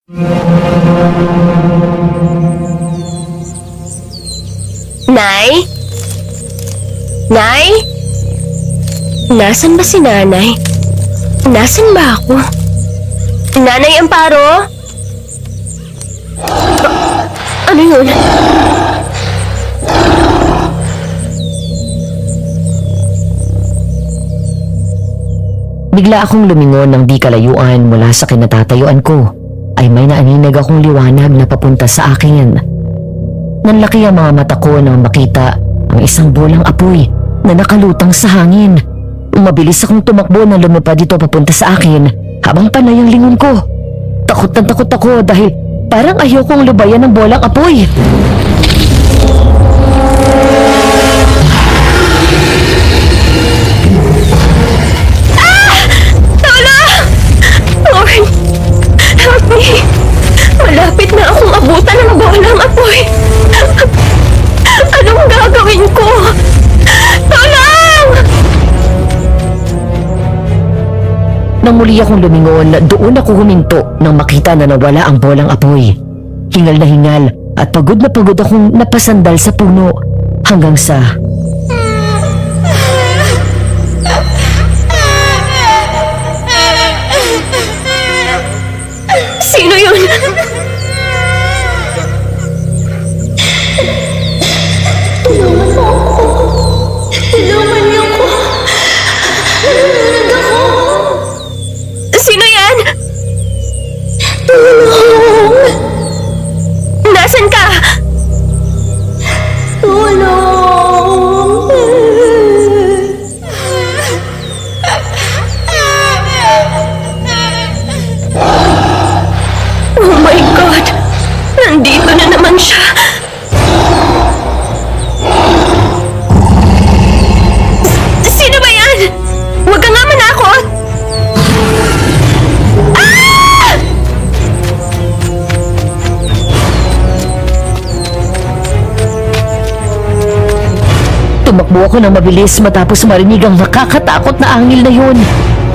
Nay? Nay? Nasaan ba si nanay? Nasaan ba ako? Nanay Amparo? Ano yun? Bigla akong lumingon ng di kalayuan mula sa kinatatayuan ko ay may naaninag akong liwanag na papunta sa akin. Nanlaki ang mga mata ko nang makita ang isang bolang apoy na nakalutang sa hangin. Mabilis akong tumakbo na lumipad dito papunta sa akin habang panay ang lingon ko. Takot na takot ako dahil parang ayokong lubayan ng bolang apoy. Lord, help me! Malapit na akong abutan ng bolang apoy. Anong gagawin ko? Tulong! Nang muli akong lumingon, doon ako huminto nang makita na nawala ang bolang apoy. Hingal na hingal at pagod na pagod akong napasandal sa puno hanggang sa... Sino yun? Tulungan niyo ako. Nanonood ako. Sino yan? Tulong! Nasaan ka? Tulong! Oh my God! Nandito na naman siya! Sino ba yan? Huwag ka nga manakot! Ah! Tumakbo ako ng mabilis matapos marinig ang nakakatakot na angil na yun.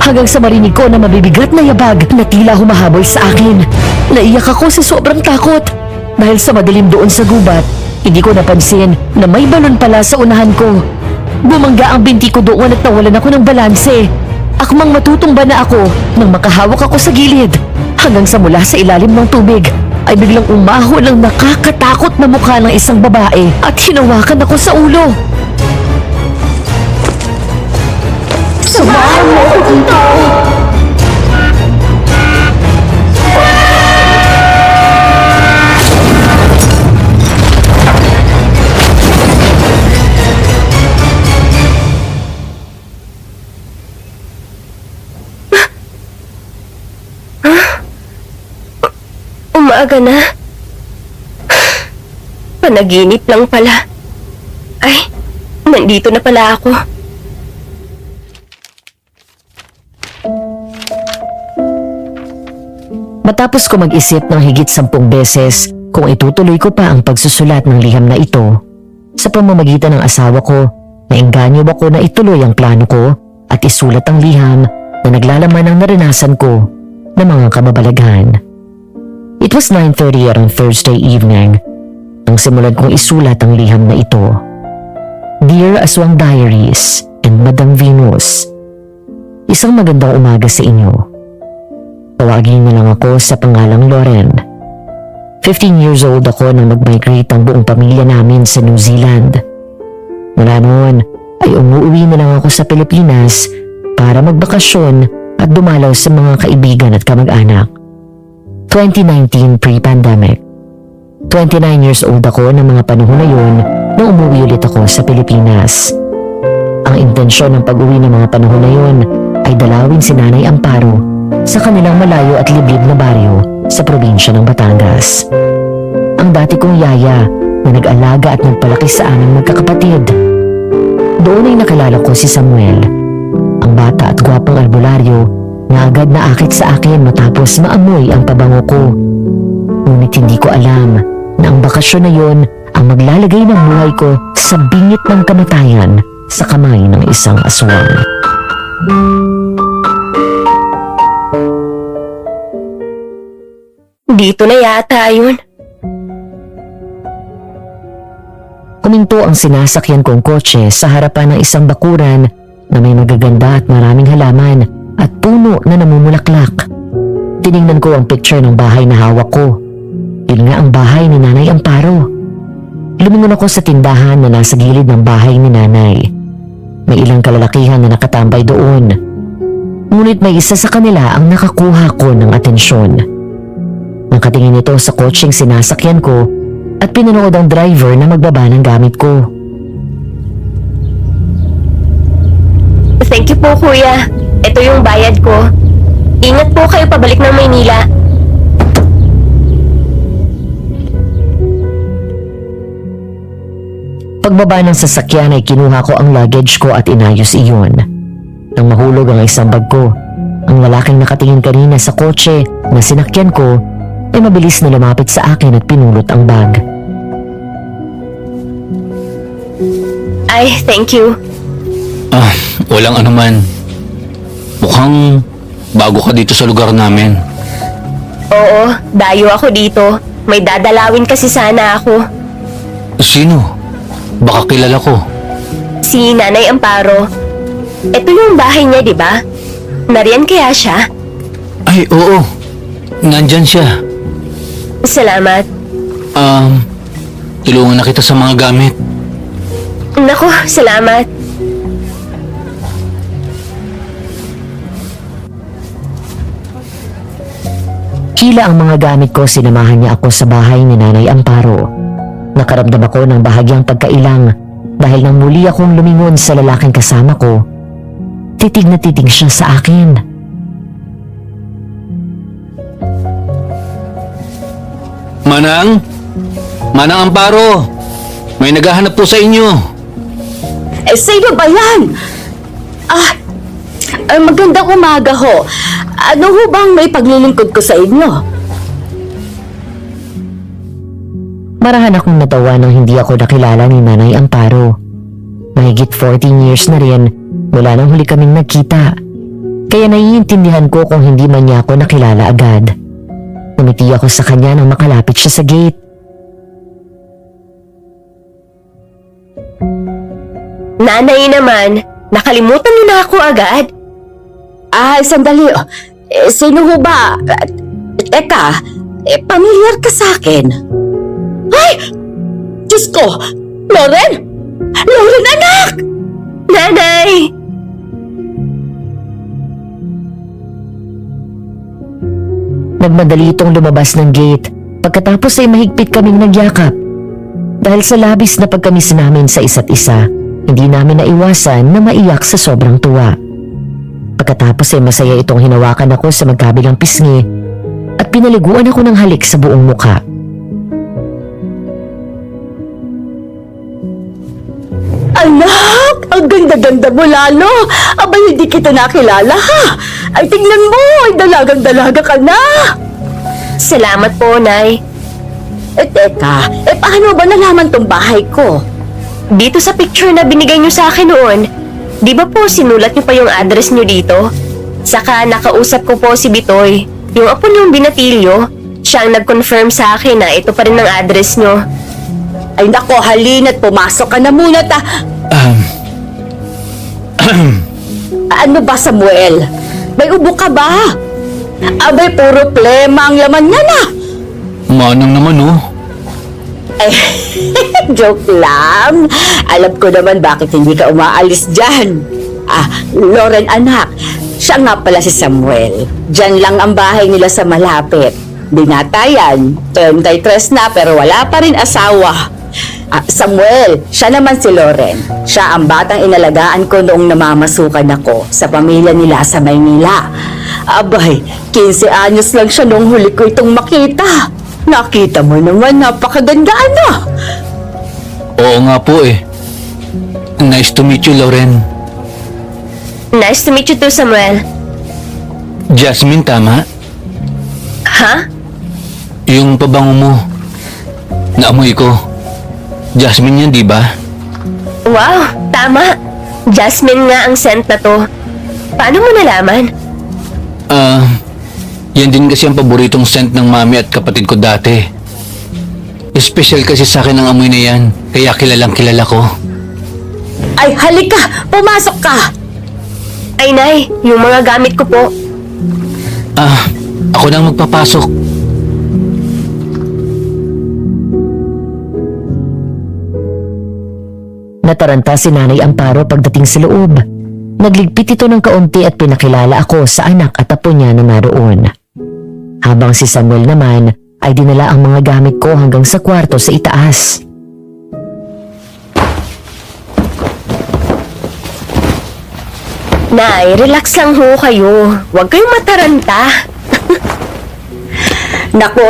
Hanggang sa marinig ko na mabibigat na yabag na tila humahabol sa akin. Naiyak ako sa sobrang takot. Dahil sa madilim doon sa gubat, hindi ko napansin na may balon pala sa unahan ko. Bumangga ang binti ko doon at nawalan ako ng balanse. Akmang matutumba na ako nang makahawak ako sa gilid. Hanggang sa mula sa ilalim ng tubig ay biglang umahon ang nakakatakot na mukha ng isang babae at hinawakan ako sa ulo. Samahan mo ako dito! Umaga na. Panaginip lang pala. Ay, nandito na pala ako. Matapos ko mag-isip ng higit 10 beses kung itutuloy ko pa ang pagsusulat ng liham na ito, sa pamamagitan ng asawa ko, naengganyo ako na ituloy ang plano ko at isulat ang liham na naglalaman ng naranasan ko ng mga kababalaghan. It was 9:30 on Thursday evening nang simulan kong isulat ang liham na ito. Dear Aswang Diaries and Madam Venus, isang magandang umaga sa inyo. Tawagin niyo lang ako sa pangalang Loren. 15 years old ako nang mag-migrate ang buong pamilya namin sa New Zealand. Mula noon ay umuwi na lang ako sa Pilipinas para magbakasyon at dumalaw sa mga kaibigan at kamag-anak. 2019 pre-pandemic. 29 years old ako ng mga panahon na yun nang umuwi ulit ako sa Pilipinas. Ang intensyon ng pag-uwi ng mga panahon na yun ay dalawin si Nanay Amparo sa kanilang malayo at liblib na baryo sa probinsya ng Batangas. Ang dati kong yaya na nag-alaga at nagpalaki sa aming magkakapatid. Doon ay nakilala ko si Samuel, ang bata at gwapang albularyo na agad naakit sa akin matapos maamoy ang pabango ko. Ngunit hindi ko alam na ang bakasyon na yon ang maglalagay ng buhay ko sa bingit ng kamatayan sa kamay ng isang aswang. Dito na yata yun. Huminto ang sinasakyan kong kotse sa harapan ng isang bakuran na may magaganda at maraming halaman at puno na namumulaklak. Tiningnan ko ang picture ng bahay na hawak ko. Yun nga ang bahay ni Nanay Amparo. Lumingon ako sa tindahan na nasa gilid ng bahay ni Nanay. May ilang kalalakihan na nakatambay doon. Ngunit may isa sa kanila ang nakakuha ko ng atensyon. Nakatingin ito sa kotseng sinasakyan ko at pinanood ang driver na magbaba ng gamit ko. Thank you po, kuya. Ito yung bayad ko. Ingat po kayo pabalik ng Maynila. Pagbaba ng sasakyan ay kinuha ko ang luggage ko at inayos iyon. Nang mahulog ang isang bag ko, ang lalaking nakatingin kanina sa kotse na sinakyan ko ay mabilis na lumapit sa akin at pinulot ang bag. Ay, thank you. Walang anuman. Mukhang bago ka dito sa lugar namin. Oo, dayo ako dito. May dadalawin kasi sana ako. Sino? Baka kilala ko. Si Nanay Amparo. Ito yung bahay niya, di ba? Nariyan kaya siya? Ay, oo. Nandyan siya. Salamat. Tulungan na kita sa mga gamit. Naku, salamat. Hila ang mga gamit ko, sinamahan niya ako sa bahay ni Nanay Amparo. Nakaramdam ako ng bahagyang pagkailang dahil nang muli akong lumingon sa lalaking kasama ko, titig na titig siya sa akin. Manang? Manang Amparo! May naghahanap po sa inyo. Sino ba yan? Magandang umaga ho. Ano ho bang may paglilingkod ko sa inyo? Marahan akong natawa nang hindi ako nakilala ni Nanay Amparo. Mahigit 14 years na rin mula nang huli kaming nagkita. Kaya naiintindihan ko kung hindi man niya ako nakilala agad. Ngumiti ako sa kanya nang makalapit siya sa gate. Nanay naman, nakalimutan niyo na ako agad. Sandali. Sino ho ba? Teka, pamilyar ka sa akin. Ay! Diyos ko! Loren! Loren, anak! Nanay! Nagmadali itong lumabas ng gate pagkatapos ay mahigpit kaming nagyakap. Dahil sa labis na pagkamis namin sa isa't isa, hindi namin naiwasan na maiyak sa sobrang tuwa. Pagkatapos ay masaya itong hinawakan ako sa magkabilang pisngi at pinaliguan ako ng halik sa buong mukha. Anak! Ang ganda-ganda mo lalo! Abay, hindi kita nakilala ha! Ay, tingnan mo! Ay, dalagang-dalaga ka na! Salamat po, Nay. Teka, paano ba nalaman tong bahay ko? Dito sa picture na binigay niyo sa akin noon, di ba po sinulat niyo pa yung address niyo dito? Saka nakausap ko po si Bitoy, yung apo niyong binatilyo. Siya ang nag-confirm sa akin na ito pa rin ang address niyo. Ay nako, halina't pumasok ka na muna Ano ba, Samuel? May ubo ka ba? Abay, puro plema ang laman niya na. Manang naman, oh. Joke lang. Alam ko naman bakit hindi ka umaalis dyan. Loren, anak. Siya nga pala si Samuel. Diyan lang ang bahay nila sa malapit. Binata yan. 33 na pero wala pa rin asawa. Samuel, siya naman si Loren. Siya ang batang inalagaan ko noong namamasukan ako sa pamilya nila sa Maynila. Abay, 15 anyos lang siya noong huli ko itong makita. Nakita mo naman, napakaganda ano? Oo nga po eh. Nice to meet you, Loren. Nice to meet you too, Samuel. Jasmine, tama? Ha? Yung pabango mo. Naamoy ko. Jasmine yan, di ba? Wow, tama. Jasmine nga ang scent na to. Paano mo nalaman? Yan din kasi ang paboritong scent ng mami at kapatid ko dati. Espesyal kasi sa akin ang amoy na yan, kaya kilalang kilala ko. Ay, halika! Pumasok ka! Ay, Nay, yung mga gamit ko po. Ako nang magpapasok. Nataranta si Nanay Amparo pagdating sa loob. Nagligpit ito ng kaunti at pinakilala ako sa anak at apo niya na naroon. Habang si Samuel naman ay dinala ang mga gamit ko hanggang sa kwarto sa itaas. Nay, relax lang ho kayo. Huwag kayong mataranta. Naku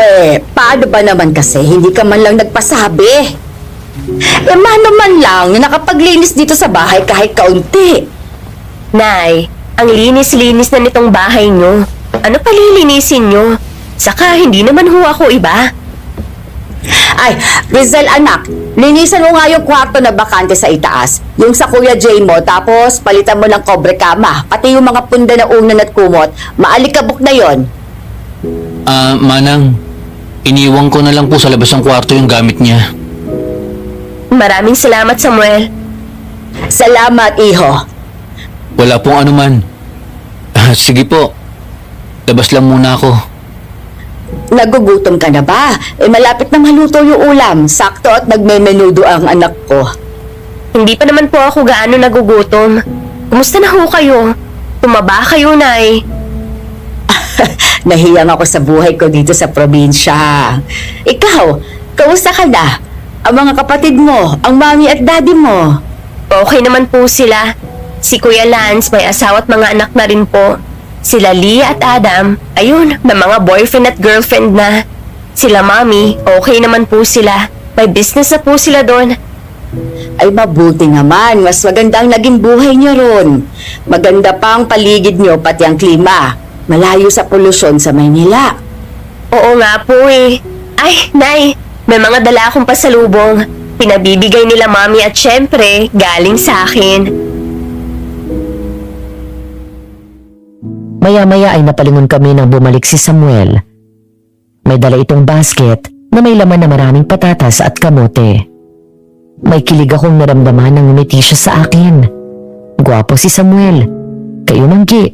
paano ba naman kasi hindi ka man lang nagpasabi? Mano man lang na nakapaglinis dito sa bahay kahit kaunti. Nay, ang linis-linis na nitong bahay nyo. Ano pa lilinisin nyo? Saka hindi naman ho ako iba. Ay, Rizal anak, linisan mo nga yung kwarto na bakante sa itaas. Yung sa Kuya Jay mo, tapos palitan mo ng kobre kama. Pati yung mga punda na unan at kumot, maalikabok na yon. Manang, iniwan ko na lang po sa labas ng kwarto yung gamit niya. Maraming salamat, Samuel. Salamat, iho. Wala pong anuman. Sige po, labas lang muna ako. Nagugutom ka na ba? Malapit na maluto yung ulam. Sakto at nagmemenudo ang anak ko. Hindi pa naman po ako gaano nagugutom. Kumusta na ho kayo? Tumaba kayo, Nay. Nahiyang ako sa buhay ko dito sa probinsya. Ikaw, kamusta ka na? Ang mga kapatid mo, ang mami at daddy mo. Okay naman po sila. Si Kuya Lance may asawa at mga anak na rin po. Sila Lia at Adam, ayun, na mga boyfriend at girlfriend na. Sila Mami, okay naman po sila. May business na po sila doon. Ay mabuti naman, mas maganda ang naging buhay niyo ron. Maganda pa ang paligid niyo pati ang klima. Malayo sa polusyon sa Maynila. Oo nga po eh. Ay, Nay, may mga dala akong pasalubong. Pinabibigay nila Mami at syempre, galing sa akin. Maya-maya ay napalingon kami nang bumalik si Samuel. May dala itong basket na may laman na maraming patatas at kamote. May kilig akong naramdaman nang ngumiti siya sa akin. Gwapo si Samuel. Kayo manggi.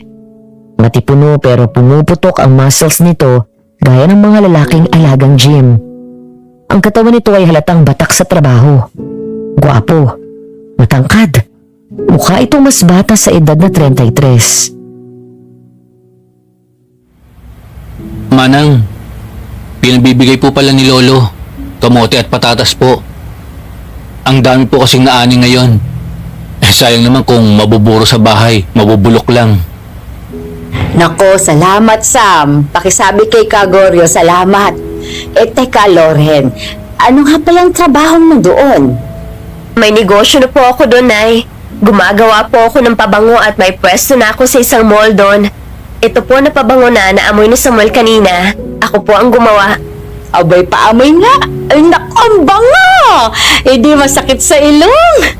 Matipuno pero pumuputok ang muscles nito gaya ng mga lalaking alagang gym. Ang katawan nito ay halatang batak sa trabaho. Gwapo. Matangkad. Mukha itong mas bata sa edad na 33. Manang, pinabibigay po pala ni Lolo, kamote at patatas po. Ang dami po kasing naani ngayon. Sayang naman kung mabuburo sa bahay, mabubulok lang. Nako, salamat Sam. Pakisabi kay Kagorio, salamat. Teka Loren, ano nga palang trabaho mo doon? May negosyo na po ako doon, Nay. Gumagawa po ako ng pabango at may pwesto na ako sa isang mall doon. Ito po na pabango na naamoy ni Samuel kanina. Ako po ang gumawa. Abay, paamoy nga. Ay, naku, ang bango! Hindi masakit sa ilong.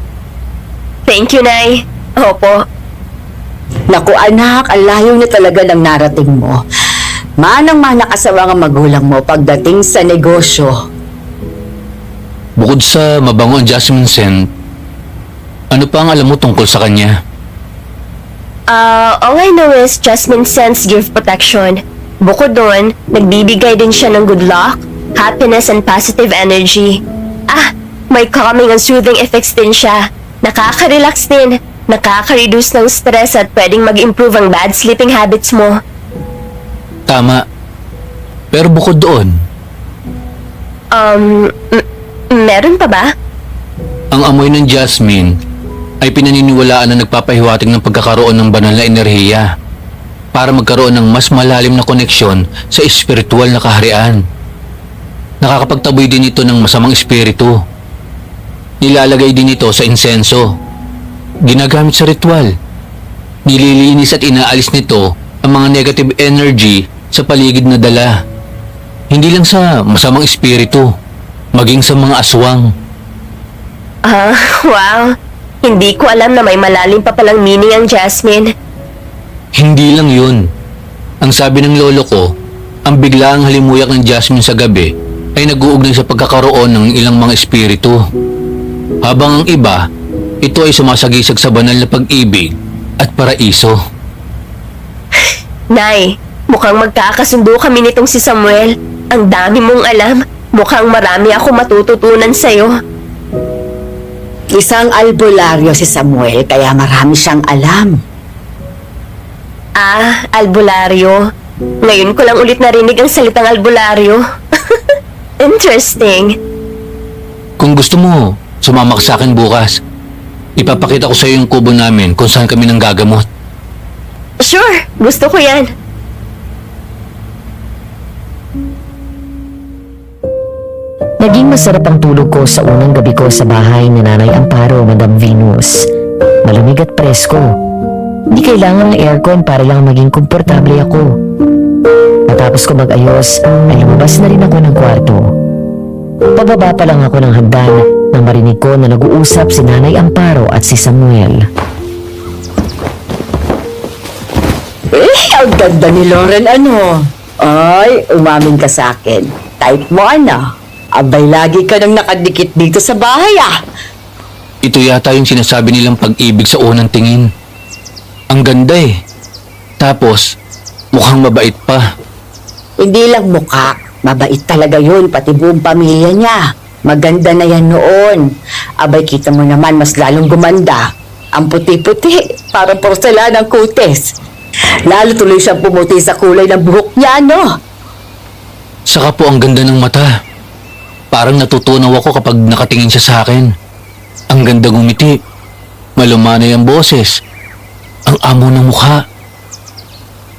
Thank you, Nay. Opo. Naku anak, ang layo na talaga ng narating mo. Manang-mana ka sa mga magulang mo pagdating sa negosyo. Bukod sa mabango ang jasmine scent, ano pa ang alam mo tungkol sa kanya? All I know is Jasmine Scents give protection. Bukod doon, nagbibigay din siya ng good luck, happiness, and positive energy. May calming and soothing effects din siya. Nakaka-relax din, nakaka-reduce ng stress at pwedeng mag-improve ang bad sleeping habits mo. Tama. Pero bukod doon, Meron pa ba? ang amoy ng jasmine ay pinaniniwalaan na nagpapahiwatig ng pagkakaroon ng banal na enerhiya para magkaroon ng mas malalim na koneksyon sa espiritual na kaharian. Nakakapagtaboy din ito ng masamang espiritu. Nilalagay din ito sa insenso. Ginagamit sa ritual. Nililinis at inaalis nito ang mga negative energy sa paligid na dala. Hindi lang sa masamang espiritu, maging sa mga aswang. Wow. Hindi ko alam na may malalim pa palang meaning ang jasmine. Hindi lang yun. Ang sabi ng lolo ko, ang biglaang halimuyak ng Jasmine sa gabi ay nag-uugnay sa pagkakaroon ng ilang mga espiritu. Habang ang iba, ito ay sumasagisag sa banal na pag-ibig at paraiso. Nay, mukhang magkakasundo kami nitong si Samuel. Ang dami mong alam. Mukhang marami ako matututunan sa'yo. Isang albularyo si Samuel, kaya marami siyang alam. Ah, albularyo. Ngayon ko lang ulit narinig ang salitang albularyo. Interesting. Kung gusto mo, sumama ka sa akin bukas. Ipapakita ko sa iyo yung kubo namin kung saan kami nanggagamot. Sure, gusto ko yan. Naging masarap ang tulog ko sa unang gabi ko sa bahay ni Nanay Amparo, Madam Venus. Malamig at presko. Hindi kailangan ng aircon para lang maging komportable ako. Matapos ko mag-ayos, ay lumabas na rin ako ng kwarto. Pababa pa lang ako ng hagdan nang marinig ko na nag-uusap si Nanay Amparo at si Samuel. Ang ganda ni Loren, ano? Ay, umamin ka sa akin. Type mo, ano? Abay, lagi ka nang nakadikit dito sa bahay, ah. Ito yata yung sinasabi nilang pag-ibig sa unang tingin. Ang ganda eh. Tapos, mukhang mabait pa. Hindi lang mukha. Mabait talaga yun, pati buong pamilya niya. Maganda na yan noon. Abay, kita mo naman, mas lalong gumanda. Ang puti-puti, parang porselanang kutis. Lalo tuloy siyang pumuti sa kulay ng buhok niya, no? Saka po ang ganda ng mata. Parang natutunaw ako kapag nakatingin siya sa akin. Ang ganda ngumiti. Malumanay ang boses. Ang amo ng mukha.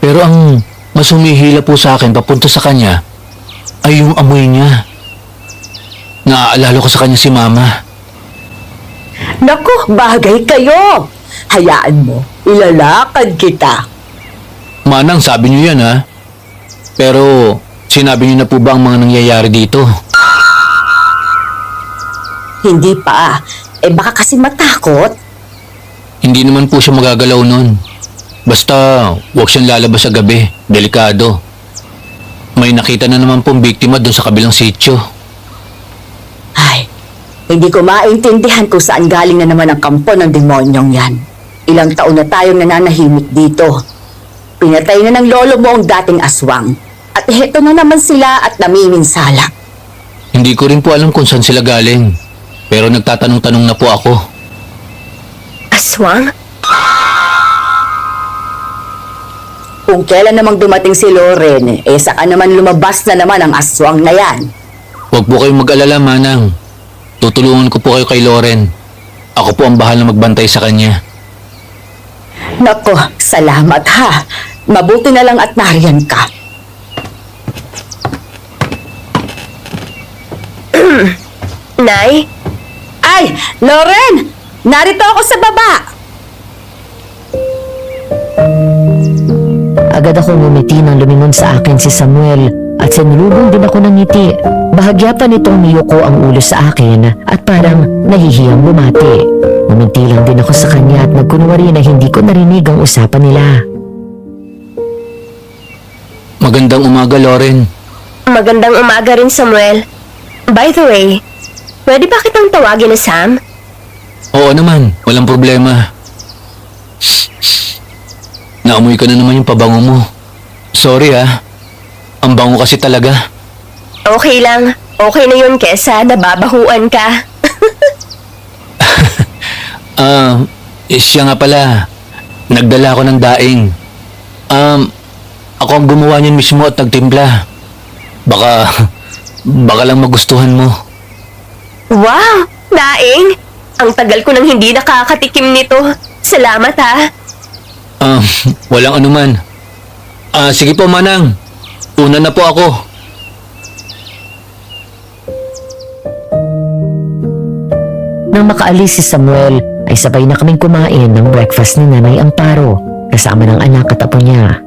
Pero ang mas humihila po sa akin papunta sa kanya ay yung amoy niya. Naaalala ko sa kanya si Mama. Naku, bagay kayo. Hayaan mo, ilalakad kita. Manang, sabi niyo yan ha. Pero sinabi niyo na po ba ang mga nangyayari dito? Hindi pa. Eh baka kasi matakot. Hindi naman po siya magagalaw nun. Basta huwag siyang lalabas sa gabi. Delikado. May nakita na naman pong biktima doon sa kabilang sityo. Ay, hindi ko maintindihan kung saan galing na naman ang kampo ng demonyong yan. Ilang taon na tayong nananahimik dito. Pinatay na ng lolo mo ang dating aswang. At heto na naman sila at namiminsala. Hindi ko rin po alam kung saan sila galing. Pero nagtatanong-tanong na po ako. Aswang? Kung kailan namang dumating si Loren, eh saka naman lumabas na naman ang aswang na yan. Huwag po kayong mag-alala, Manang. Tutulungan ko po kayo kay Loren. Ako po ang bahala magbantay sa kanya. Nako, salamat ha. Mabuti na lang at nariyan ka. Nay? Ay, Loren! Narito ako sa baba! Agad akong ngumiti nang lumingon sa akin si Samuel at sinulubong din ako ng ngiti. Bahagya pa nitong niyuko ang ulo sa akin at parang nahihiyang bumati. Ngumiti lang din ako sa kanya at nagkunwari na hindi ko narinig ang usapan nila. Magandang umaga, Loren. Magandang umaga rin, Samuel. By the way, pwede ba kitang tawagin na Sam? Oo naman, walang problema. Naamoy ka na naman yung pabango mo. Sorry ah. Ang bango kasi talaga. Okay lang. Okay na yun kesa nababahuan ka. Siya nga pala. Nagdala ako ng daing. Ako ang gumawa niyan mismo at nagtimpla. Baka lang magustuhan mo. Wow! Daing! Ang tagal ko nang hindi nakakatikim nito. Salamat ha. Walang anuman. Sige po, Manang. Una na po ako. Nang makaalis si Samuel, ay sabay na kaming kumain ng breakfast ni Nanay Amparo kasama ng anak at apo niya.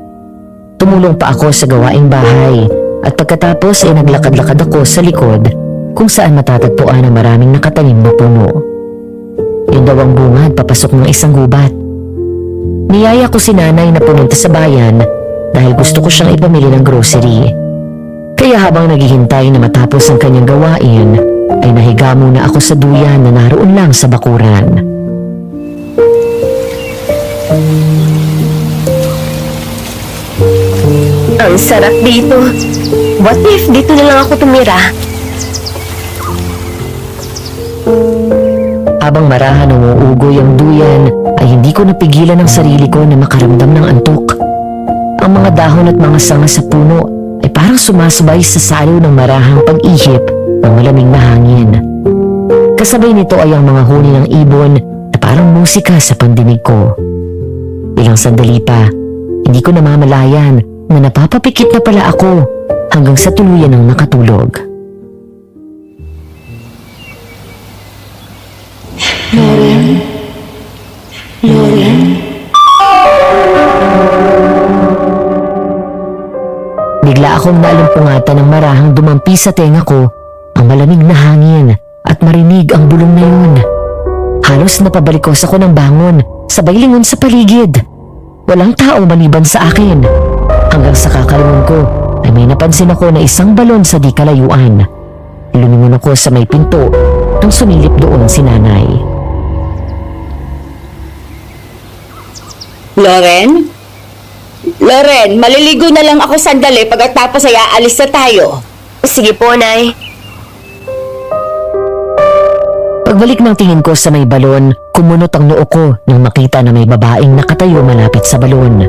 Tumulong pa ako sa gawaing bahay at pagkatapos ay naglakad-lakad ako sa likod kung saan matatagpuan ang maraming nakatanim na puno. Yun daw ang bungad papasok ng isang gubat. Niyaya ko si Nanay na pumunta sa bayan dahil gusto ko siyang ipamili ng grocery. Kaya habang naghihintay na matapos ang kanyang gawain, ay nahiga muna ako sa duyan na naroon lang sa bakuran. Ang sarap dito. What if dito na lang ako tumira? Habang marahan umuugoy ang duyan, ay hindi ko napigilan ang sarili ko na makaramdam ng antok. Ang mga dahon at mga sanga sa puno ay parang sumasabay sa salo ng marahang pag-ihip ng malamig na hangin. Kasabay nito ay ang mga huni ng ibon na parang musika sa pandinig ko. Ilang sandali pa, hindi ko namamalayan na napapapikit na pala ako hanggang sa tuluyan ng nakatulog. Bigla akong naalampungatan ng marahang dumampi sa tenga ko ang malamig na hangin at marinig ang bulong na yun. Halos napabalikos ako ng bangon, sabay lingon sa paligid. Walang tao maliban sa akin. Hanggang sa kakalingon ko ay may napansin ako na isang balon sa di kalayuan. Lumingon ako sa may pinto nang sumilip doon si nanay. Loren? Loren, maliligo na lang ako sandali pagkatapos ay aalis na tayo. Sige po, Nay. Pagbalik ng tingin ko sa may balon, kumunot ang noo ko nang makita na may babaeng nakatayo malapit sa balon.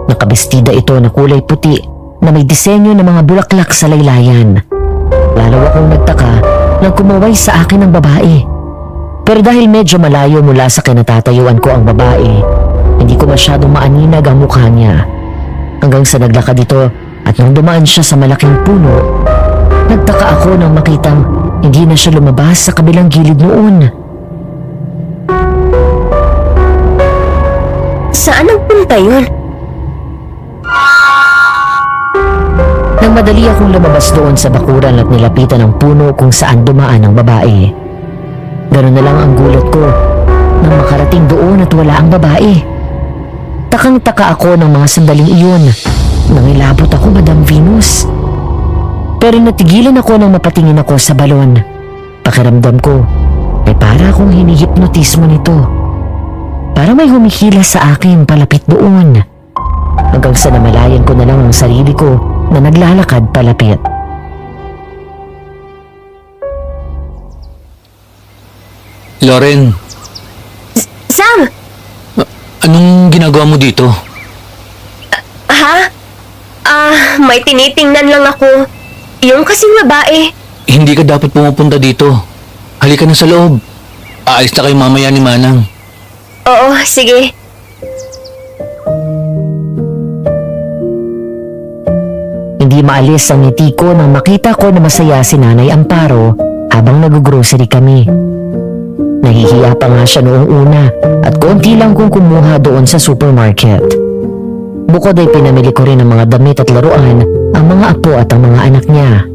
Nakabestida ito na kulay puti na may disenyo ng mga bulaklak sa laylayan. Lalo akong nagtaka nang kumaway sa akin ang babae. Pero dahil medyo malayo mula sa kinatatayuan ko ang babae, hindi ko masyadong maaninag ang mukha niya. Hanggang sa naglakad ito at nang dumaan siya sa malaking puno, nagtaka ako nang makitang hindi na siya lumabas sa kabilang gilid noon. Saan ang punta yun? Nang madali akong lumabas doon sa bakuran at nilapitan ang puno kung saan dumaan ang babae. Ganun na lang ang gulat ko nang makarating doon at wala ang babae. Takang-taka ako ng mga sandaling iyon. Nangilabot ako, Madam Venus. Pero natigilan ako nang mapatingin ako sa balon. Pakiramdam ko ay para akong hinihipnotismo nito. Para may humihila sa akin palapit doon. Hanggang sa namalayan ko na lang ang sarili ko na naglalakad palapit. Loren, Sam! anong ginagawa mo dito? Ha? May tinitingnan lang ako. Yung kasing babae. Hindi ka dapat pumupunta dito. Halika na sa loob. Aalis na kayo mamaya ni Manang. Oo, sige. Hindi maalis ang ngiti ko nang makita ko na masaya si Nanay Amparo habang nag-grocery kami. Nahihiya pa nga siya noong una at konti lang kong kumuha doon sa supermarket. Bukod ay pinamili ko rin ng mga damit at laruan ang mga apo at ang mga anak niya.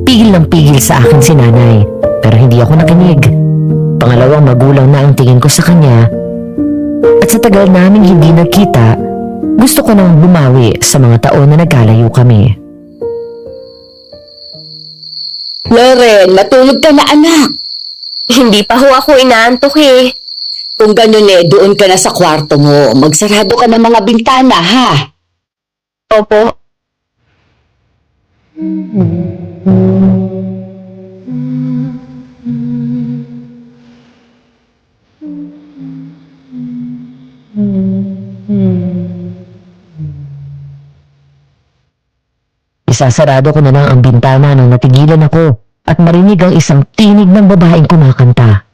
Pigil ng pigil sa akin si Nanay pero hindi ako nakinig. Pangalawang magulang na ang tingin ko sa kanya at sa tagal naming hindi nagkita, gusto ko nang bumawi sa mga taon na nagkalayo kami. Loren, matulog ka na anak. Hindi pa ho ako inaantok eh. Kung ganun doon ka na sa kwarto mo. Magsarado ka ng mga bintana, ha? Opo. Isasarado ko na lang ang bintana nang natigilan ako at marinig ang isang tinig ng babaeng kumakanta.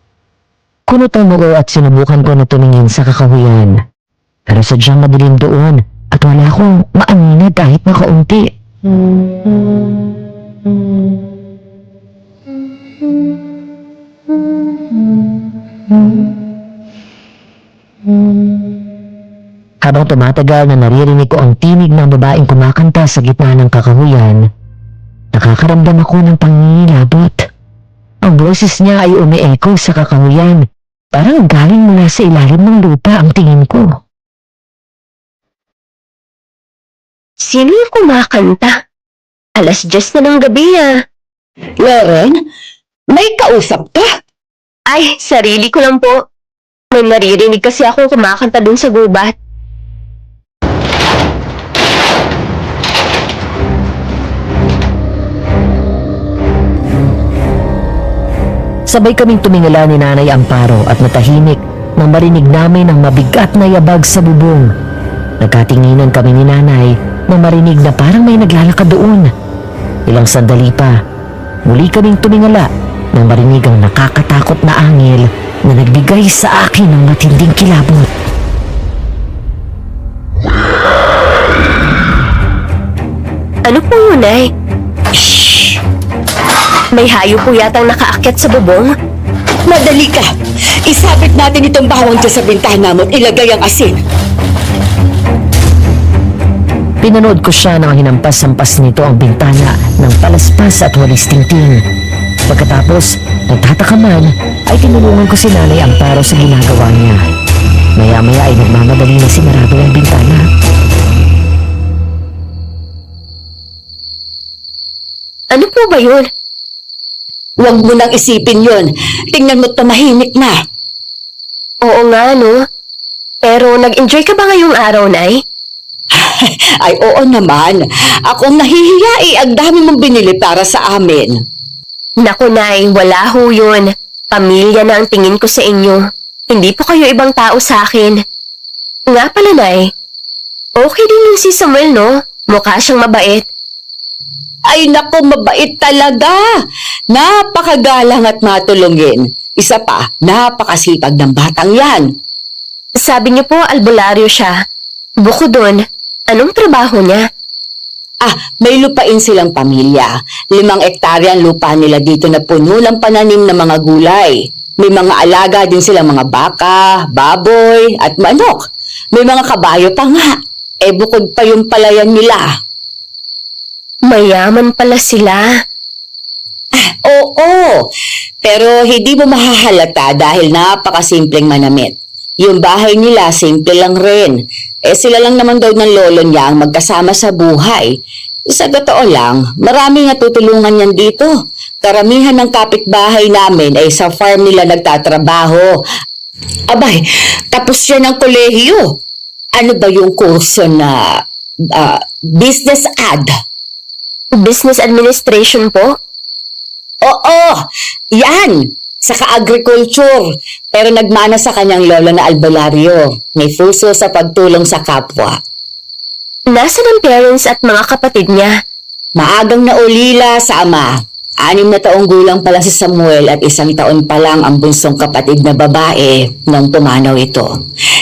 Kunot ang noo at sinubukan ko na tumingin sa kakahuyan. Pero sadyang madilim doon at wala akong maaninag kahit na kaunti. Habang tumatagal na naririnig ko ang tinig ng babaeng kumakanta sa gitna ng kakahuyan, nakakaramdam ako ng pangingilabot. Ang boses niya ay umi-echo sa kakahuyan, parang galing mula sa ilalim ng lupa ang tingin ko. Sino yung kumakanta? 10:00 na ng gabi ah. Loren, may kausap ka? Ay, sarili ko lang po. May naririnig kasi ako kumakanta dun sa gubat. Sabay kaming tumingala ni Nanay Amparo at natahimik nang marinig namin ang mabigat na yabag sa bubong. Nagkatinginan kami ni Nanay nang marinig na parang may naglalakad doon. Ilang sandali pa, muli kaming tumingala nang marinig ang nakakatakot na angel na nagbigay sa akin ng matinding kilabot. Ano po yun, Nay? Shh! May hayop po yatang nakaakyat sa bubong? Madali ka! Isabit natin itong bawang dyan sa bintana mo at ilagay ang asin. Pinanood ko siya nang hinampas-hampas nito ang bintana ng palaspas at walis tingting. Pagkatapos, nagtataka man, ay tinulungan ko si Nanay Amparo sa ginagawa niya. Maya-maya ay nagmamadali na sinarado ang bintana. Ano po ba yun? Huwag mo nang isipin yon. Tingnan mo't tumahimik na. Oo nga, no? Pero nag-enjoy ka ba ngayong araw, Nay? Ay, oo naman. Akong nahihiya ang dami mong binili para sa amin. Naku, Nay, wala ho yun. Pamilya na ang tingin ko sa inyo. Hindi po kayo ibang tao sa akin. Nga pala, Nay. Okay din yun si Samuel, no? Mukha siyang mabait. Ay, naku, mabait talaga. Napakagalang at matulungin. Isa pa, napakasipag ng batang yan. Sabi niyo po, albularyo siya. Bukod doon, anong trabaho niya? May lupain silang pamilya. 5 ektarya ang lupa nila dito na puno ng pananim ng mga gulay. May mga alaga din silang mga baka, baboy, at manok. May mga kabayo pa nga. Bukod pa yung palayan nila. Mayaman pala sila. Oo, pero hindi mo mahahalata dahil napakasimpleng manamit. Yung bahay nila, simple lang rin. Sila lang naman daw ng lolo niya ang magkasama sa buhay. Sa totoo lang, maraming natutulungan yan dito. Karamihan ng kapitbahay namin ay sa farm nila nagtatrabaho. Abay, tapos siya ng kolehiyo. Ano ba yung kurso na business ad? Business administration po? Oo, yan. Saka agriculture. Pero nagmana sa kanyang lolo na albularyo. May puso sa pagtulong sa kapwa. Nasaan ang parents at mga kapatid niya? Maagang naulila sa ama. 6 na taong gulang pa lang si Samuel at 1 taon pa lang ang bunsong kapatid na babae nang pumanaw ito.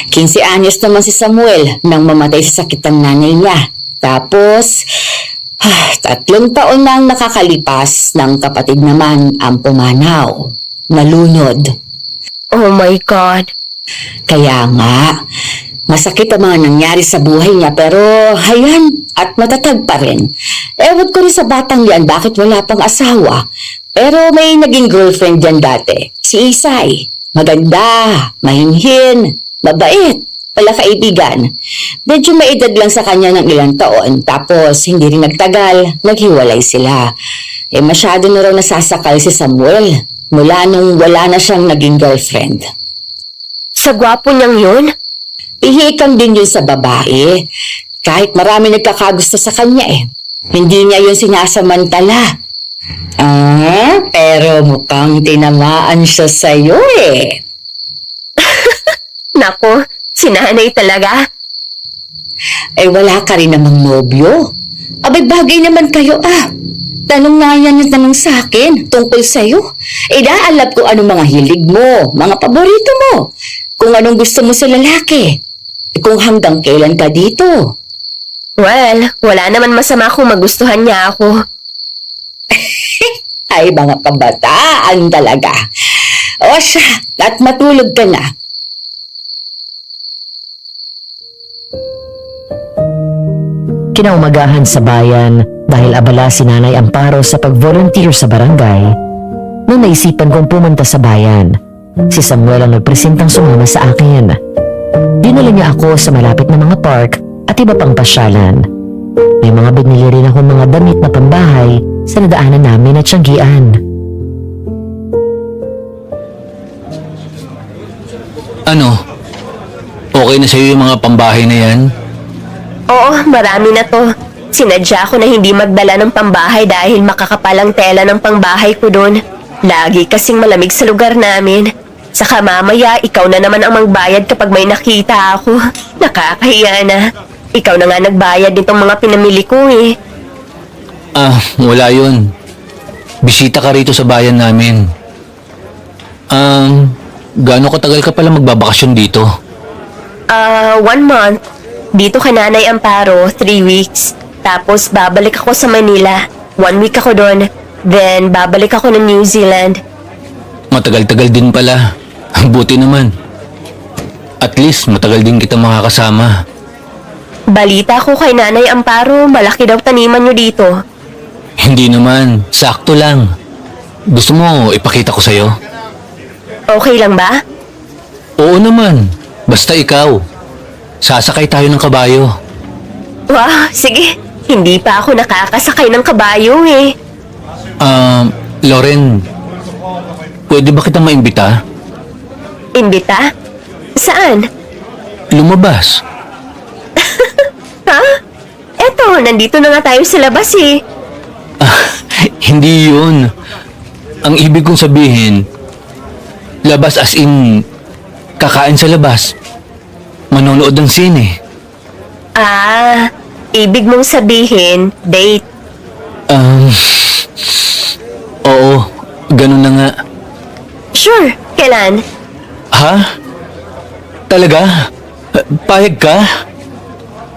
15 anyos naman si Samuel nang mamatay sa sakit ng nanay niya. Tapos, 3 taon na ang nakakalipas ng kapatid naman ang pumanaw. Nalunod. Oh my God. Kaya nga, masakit ang mga nangyari sa buhay niya pero hayan at matatag pa rin. Ewan ko rin sa batang yan bakit wala pang asawa. Pero may naging girlfriend dyan dati, si Isay. Maganda, mahinhin, mabait, pala kaibigan. Medyo may edad lang sa kanya ng ilang taon tapos hindi rin nagtagal, naghiwalay sila. Masyado na raw nasasakal si Samuel mula nung wala na siyang naging girlfriend. Sa gwapo niyang yun? Ihikang din yun sa babae. Kahit marami nagkakagusto sa kanya Hindi niya yun sinasamantala. Pero mukhang tinamaan siya sa'yo Nako, sinanay talaga. Wala ka rin namang nobyo. Abay, bagay naman kayo Tanong nga yan ng tanong sa akin tungkol sa'yo. Naalap ko anong mga hilig mo, mga paborito mo, kung anong gusto mo sa lalaki, kung hanggang kailan ka dito. Well, wala naman masama kung magustuhan niya ako. Ay, mga kabataan talaga. O siya, at matulog ka na. Kinaumagahan sa bayan dahil abala si Nanay Amparo sa pag-volunteer sa barangay. Nung naisipan kong pumunta sa bayan, si Samuel ang nagpresentang sumama sa akin. Dinala niya ako sa malapit na mga park at iba pang pasyalan. May mga binili rin ako mga damit na pambahay sa nadaanan namin at Tianggian. Ano? Okay na sa'yo yung mga pambahay na yan? Oo, marami na to. Sinadya ko na hindi magdala ng pambahay dahil makakapal ang tela ng pangbahay ko doon. Lagi kasing malamig sa lugar namin. Saka mamaya, ikaw na naman ang magbayad kapag may nakita ako. Nakakahiya na. Ikaw na nga nagbayad nitong mga pinamili ko eh. Wala yun. Bisita ka rito sa bayan namin. Gaano katagal ka pala magbabakasyon dito? 1 month. Dito kay Nanay Amparo, 3 weeks. Tapos babalik ako sa Manila. 1 week ako doon. Then babalik ako ng New Zealand. Matagal-tagal din pala. Buti naman. At least matagal din kita makakasama. Balita ko kay Nanay Amparo, malaki daw taniman nyo dito. Hindi naman. Sakto lang. Gusto mo ipakita ko sa'yo? Okay lang ba? Oo naman. Basta ikaw. Sasakay tayo ng kabayo. Wow, sige. Hindi pa ako nakakasakay ng kabayo eh. Loren, pwede ba kitang maimbita? Imbita? Saan? Lumabas. Ha? Eto, nandito na nga tayo sa labas eh. Hindi yun. Ang ibig kong sabihin, labas as in, kakain sa labas. Manonood ng sine. Ibig mong sabihin, date. Oo, ganun na nga. Sure, kailan? Ha? Talaga? Payag ka?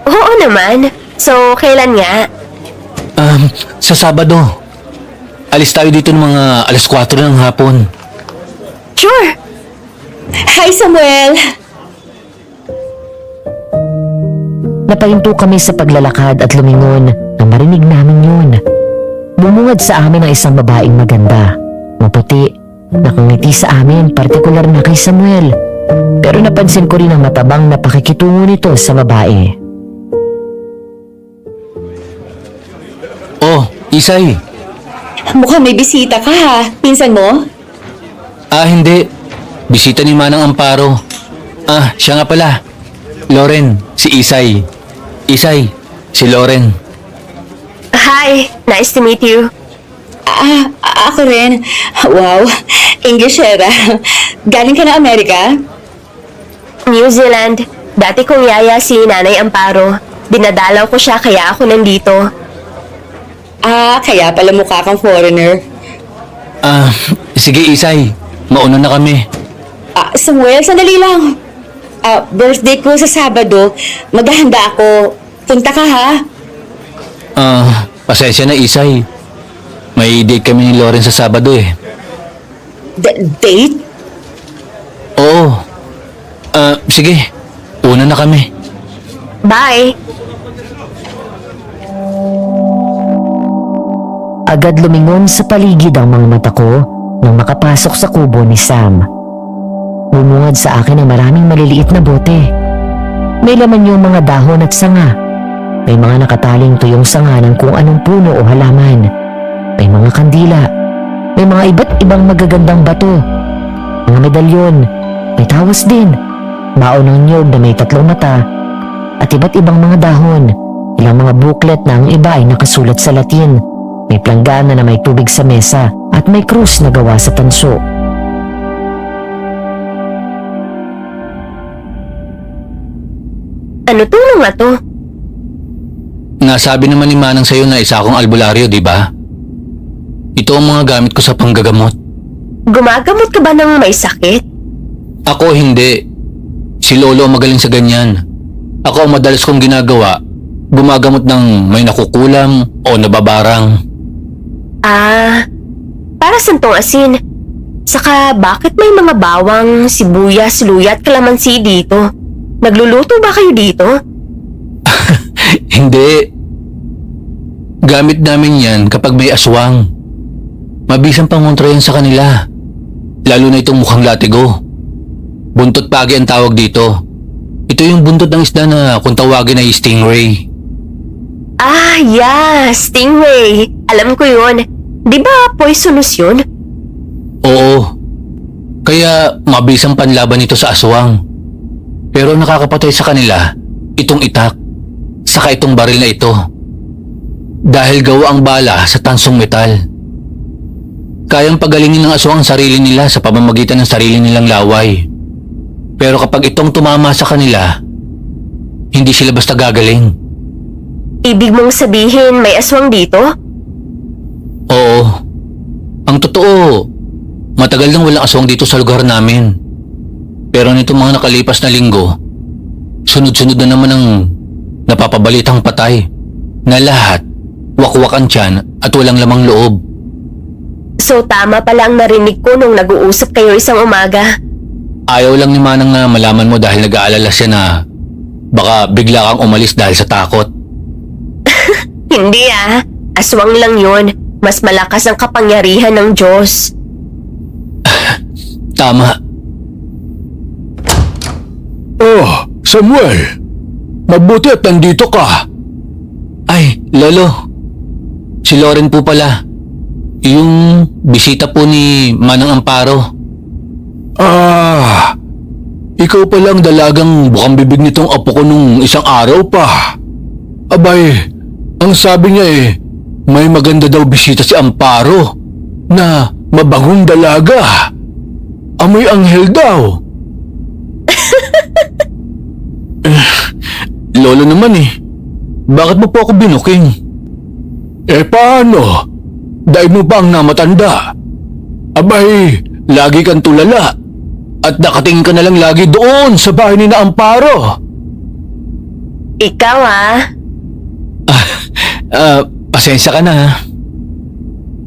Oo naman. So, kailan nga? Sa Sabado. Alis tayo dito ng mga 4:00 ng hapon. Sure. Hi, Samuel! Napahinto kami sa paglalakad at lumingon nang marinig namin yun. Bumungad sa amin ang isang babaeng maganda. Maputi, nakangiti sa amin, partikular na kay Samuel. Pero napansin ko rin ang matabang na pakikitungo nito sa babae. Oh, Isay. Mukhang may bisita ka ha. Pinsan mo? Hindi. Bisita ni Manang Amparo. Siya nga pala. Loren, si Isay. Isay, si Loren. Hi, nice to meet you. Ako rin. Wow, Englishera. Galing ka na Amerika? New Zealand. Dati kong yaya si Nanay Amparo. Dinadalaw ko siya kaya ako nandito. Kaya pala mukha kang foreigner. Sige Isay, mauna na kami. Samuel, sandali lang. Birthday ko sa Sabado. Maghahanda ako. Punta ka ha? Pasensya na Isay. May date kami ni Loren sa Sabado eh. Date? Oo. Sige, una na kami. Bye. Agad lumingon sa paligid ang mga mata ko nang makapasok sa kubo ni Sam. Bumungad sa akin ang maraming maliliit na bote. May laman yung mga dahon at sanga. May mga nakataling tuyong sanga ng kung anong puno o halaman. May mga kandila. May mga iba't ibang magagandang bato. Mga medalyon. May tawas din. Baon ng niyog na may 3 mata. At iba't ibang mga dahon. Ilang mga booklet na ang iba ay nakasulat sa Latin. May planggana na may tubig sa mesa at may krus na gawa sa tanso. Ano tulong nga to? Nasabi naman ni Manang sa'yo na isa akong albularyo, di ba? Ito ang mga gamit ko sa panggagamot. Gumagamot ka ba ng may sakit? Ako hindi. Si Lolo ang magaling sa ganyan. Ako ang madalas kong ginagawa, gumagamot ng may nakukulam o nababarang. Para saan tong asin? Saka bakit may mga bawang, sibuyas, luya at kalamansi dito? Nagluluto ba kayo dito? Hindi. Gamit namin yan kapag may aswang. Mabisang pangontra yan sa kanila. Lalo na itong mukhang latigo. Buntot pagi ang tawag dito. Ito yung buntot ng isda na kung tawagin ay stingray. Ah, yeah, stingray. Alam ko yun. Di ba poisonous yun? Oo. Kaya mabilis ang panlaban nito sa aswang. Pero ang nakakapatay sa kanila, itong itak, saka itong baril na ito. Dahil gawa ang bala sa tansong metal. Kayang pagalingin ng aswang ang sarili nila sa pamamagitan ng sarili nilang laway. Pero kapag itong tumama sa kanila, hindi sila basta gagaling. Ibig mong sabihin may aswang dito? Oo. Ang totoo, matagal nang walang aswang dito sa lugar namin. Pero nitong mga nakalipas na linggo, sunod-sunod na naman ang napapabalitang patay na lahat, wakwak ang tiyan at walang lamang loob. So tama pala ang narinig ko nung nag-uusap kayo isang umaga. Ayaw lang ni Manang na malaman mo dahil nag-aalala siya na baka bigla kang umalis dahil sa takot. Hindi ah, aswang lang yun. Mas malakas ang kapangyarihan ng Diyos. Tama. Oh, Samuel! Mabuti at nandito ka. Ay, Lolo. Si Loren po pala. Yung bisita po ni Manang Amparo. Ah, ikaw palang dalagang bukang bibig nitong apo ko nung isang araw pa. Abay, ang sabi niya may maganda daw bisita si Amparo na mabangong dalaga. Amoy anghel daw. Lolo naman Bakit mo po ako binuking? Paano? Dahil mo ba ang namatanda? Abay, lagi kang tulala. At nakatingin ka na lang lagi doon sa bahay ni na Amparo. Ikaw ah. Pasensya ka na.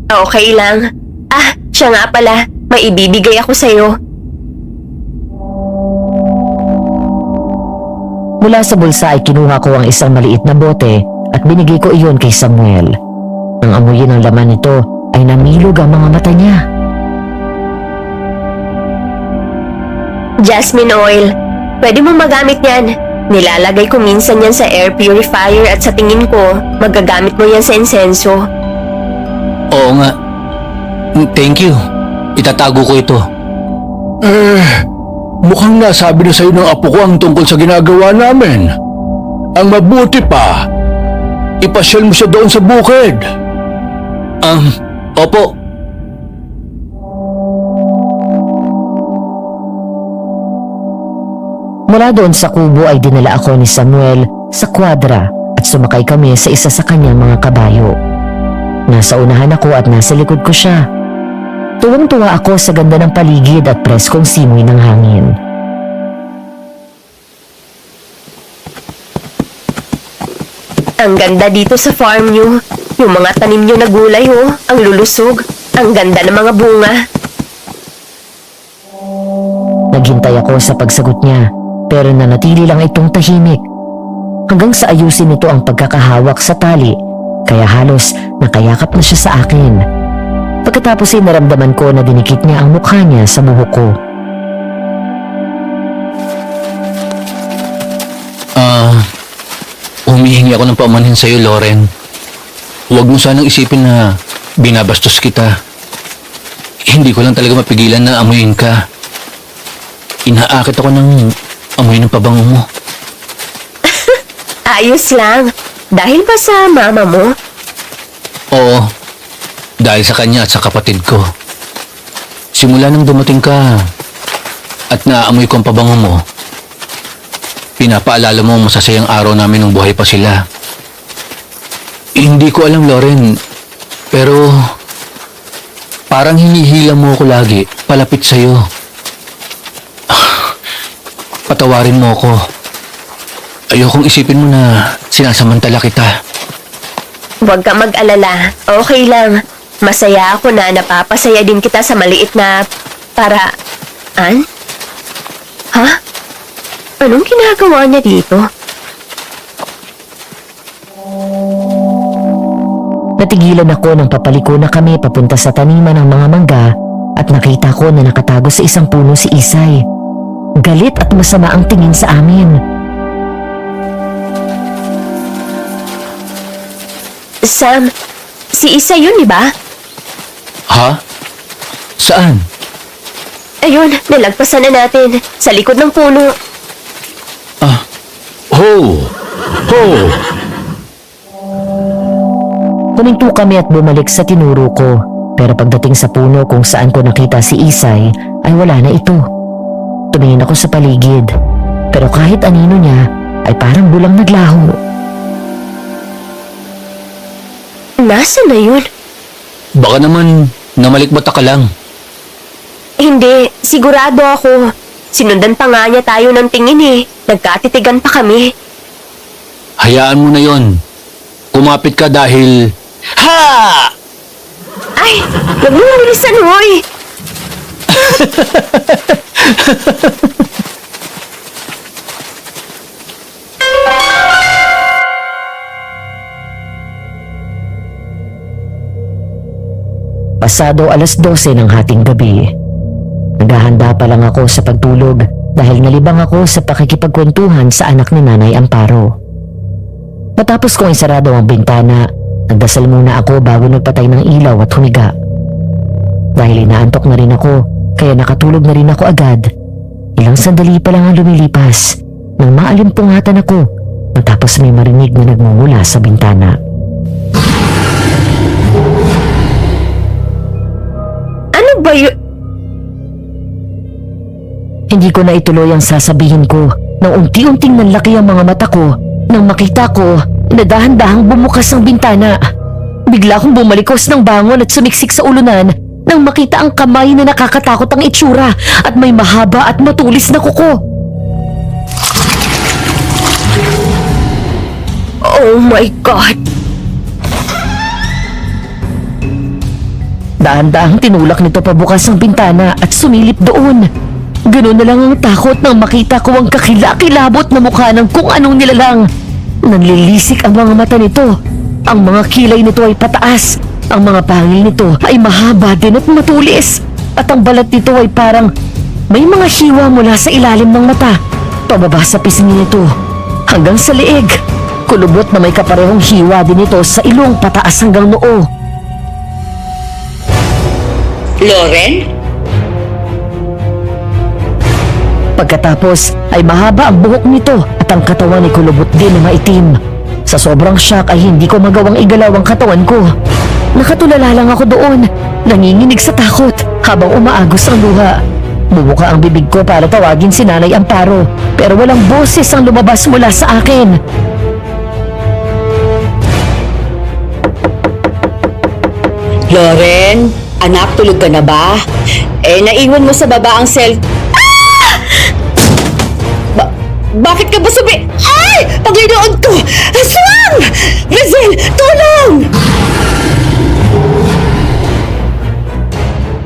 Okay lang. Ah, siya nga pala. May ibibigay ako sa'yo. Mula sa bulsa ay kinuha ko ang isang maliit na bote at binigay ko iyon kay Samuel. Nang amuyin ang laman nito ay namilog ang mga mata niya. Jasmine oil. Pwede mo magamit yan. Nilalagay ko minsan yan sa air purifier at sa tingin ko, magagamit mo yan sa insenso. Oo nga. Thank you. Itatago ko ito. Mukhang nasabi na sa'yo ng apo ko ang tungkol sa ginagawa namin. Ang mabuti pa, ipasyal mo siya doon sa bukid. Opo. Mula doon sa kubo ay dinala ako ni Samuel sa kwadra at sumakay kami sa isa sa kanyang mga kabayo. Nasa unahan ako at nasa likod ko siya. Tuwang-tuwa ako sa ganda ng paligid at preskong simoy ng hangin. Ang ganda dito sa farm niyo. Yung mga tanim niyo na gulay ang lulusog. Ang ganda ng mga bunga. Naghintay ako sa pagsagot niya, pero nanatili lang itong tahimik. Hanggang sa ayusin nito ang pagkakahawak sa tali, kaya halos nakayakap na siya sa akin. Pagkatapos ay naramdaman ko na dinikit niya ang mukha niya sa buhok ko. Humihingi ako ng paumanhin sa'yo, Loren. Huwag mo sanang isipin na binabastos kita. Hindi ko lang talaga mapigilan na amuyin ka. Inaakit ako ng amoy ng pabango mo. Ayos lang. Dahil ba sa mama mo? Oo, dahil sa kanya at sa kapatid ko. Simula nang dumating ka at naamoy ko ang pabango mo, pinapaalala mo ang masasayang araw namin nung buhay pa sila. Hindi ko alam, Loren, pero parang hinihila mo ako lagi palapit sa'yo. Patawarin mo ako. Ayokong isipin mo na sinasamantala kita. Huwag ka mag-alala. Okay lang. Masaya ako na napapasaya din kita sa maliit na paraan. Ha? Anong ginagawa niya dito? Natigilan ako nang papaliko na kami papunta sa taniman ng mga mangga at nakita ko na nakatago sa isang puno si Isay. Galit at masama ang tingin sa amin. Sam, si Isa yun, di ba? Ha? Saan? Ayun, nalagpasan na natin. Sa likod ng puno. Ho! Ho! Huminto kami at bumalik sa tinuro ko. Pero pagdating sa puno kung saan ko nakita si Isay, ay wala na ito. Tumingin ako sa paligid. Pero kahit anino niya, ay parang bulang naglaho. Nasaan na yun? Baka naman namalikmata ka lang. Hindi, sigurado ako. Sinundan pa nga niya tayo ng tingin eh. Nagkatitigan pa kami. Hayaan mo na yon. Kumapit ka dahil... Ha! Ay, huwag mo bilisan, hoy! Pasado 12:00 ng hating gabi. Naghahanda pa lang ako sa pagtulog dahil nalibang ako sa pakikipagkwentuhan sa anak ni Nanay Amparo. Matapos kong isarado ang bintana, nagdasal muna ako bago nagpatay ng ilaw at humiga. Dahil inaantok na rin ako, kaya nakatulog na rin ako agad. Ilang sandali pa lang ang lumilipas nang maalimpungatan ako matapos may marinig na nagmumula sa bintana. Ano ba yun? Hindi ko na ituloy ang sasabihin ko nang unti-unting nanlaki ang mga mata ko nang makita ko na dahan-dahang bumukas ang bintana. Bigla akong bumalikos ng bangon at sumiksik sa ulunan nang makita ang kamay na nakakatakot ang itsura at may mahaba at matulis na kuko. Oh my God! Dahan-dahang tinulak nito pabukas ang bintana at sumilip doon. Ganun na lang ang takot nang makita ko ang kakilakilabot na mukha ng kung anong nilalang. Nanlilisik ang mga mata nito. Ang mga kilay nito ay pataas. Ang mga pangil nito ay mahaba din at matulis. At ang balat nito ay parang may mga hiwa mula sa ilalim ng mata. Pababa sa pisngi nito hanggang sa leeg. Kulubot na may kaparehong hiwa din ito sa ilong pataas hanggang noo. Loren? Pagkatapos ay mahaba ang buhok nito at ang katawan ay kulubot din na maitim. Sa sobrang shock ay hindi ko magawang igalaw ang katawan ko. Nakatulala lang ako doon, nanginginig sa takot habang umaagos ang luha. Bumuka ang bibig ko para tawagin si Nanay Amparo pero walang boses ang lumabas mula sa akin. Loren? Anak, tulog ka na ba? Naiwan mo sa baba ang Bakit ka ba Ay! Paginood ko! Aswang! Brazil, tulong!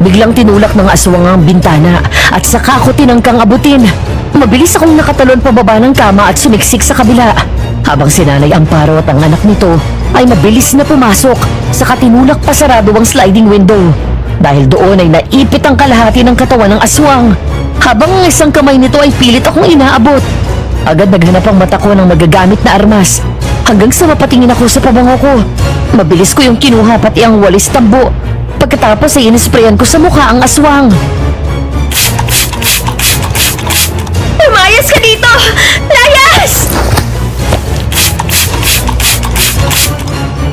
Biglang tinulak ng aswang ang bintana at saka ako tinangkang abutin. Mabilis akong nakatalon pababa ng kama at sumiksik sa kabila. Habang si Nanay Amparo at ang anak nito ay mabilis na pumasok, saka tinulak pa sarado ang sliding window. Dahil doon ay naipit ang kalahati ng katawan ng aswang. Habang ang isang kamay nito ay pilit akong inaabot. Agad naghanap ang mata ko ng magagamit na armas. Hanggang sa mapatingin ako sa pabango ko. Mabilis ko yung kinuha pati ang walis tambo. Pagkatapos ay inisprayan ko sa mukha ang aswang. Lumayas ka dito! Layas!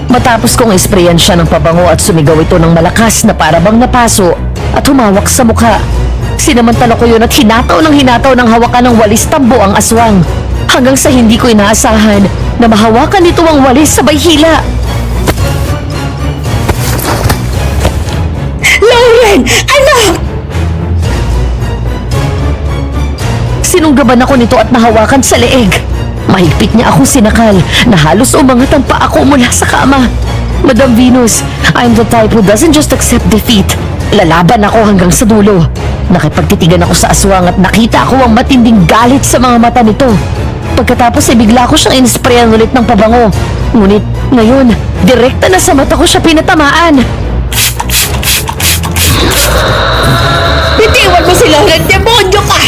Matapos kong isprayan siya ng pabango at sumigaw ito ng malakas na parabang napaso at humawak sa mukha. Sinamantala ko yun at hinataw ng hawakan ng walis tambo ang aswang. Hanggang sa hindi ko inaasahan na mahawakan nito ang walis sabay hila. Loren! Anak! Sinunggaban ako nito at nahawakan sa leeg. Mahigpit niya akong sinakal na halos umangat ang paa ko mula sa kama. Madam Venus, I'm the type who doesn't just accept defeat. Lalaban ako hanggang sa dulo. Nakipagtitigan ako sa aswang at nakita ko ang matinding galit sa mga mata nito. Pagkatapos ay bigla ko siyang inisprayan ulit ng pabango. Ngunit ngayon, direkta na sa mata ko siya pinatamaan. Bitiwan mo si Loren! Demonyo ka!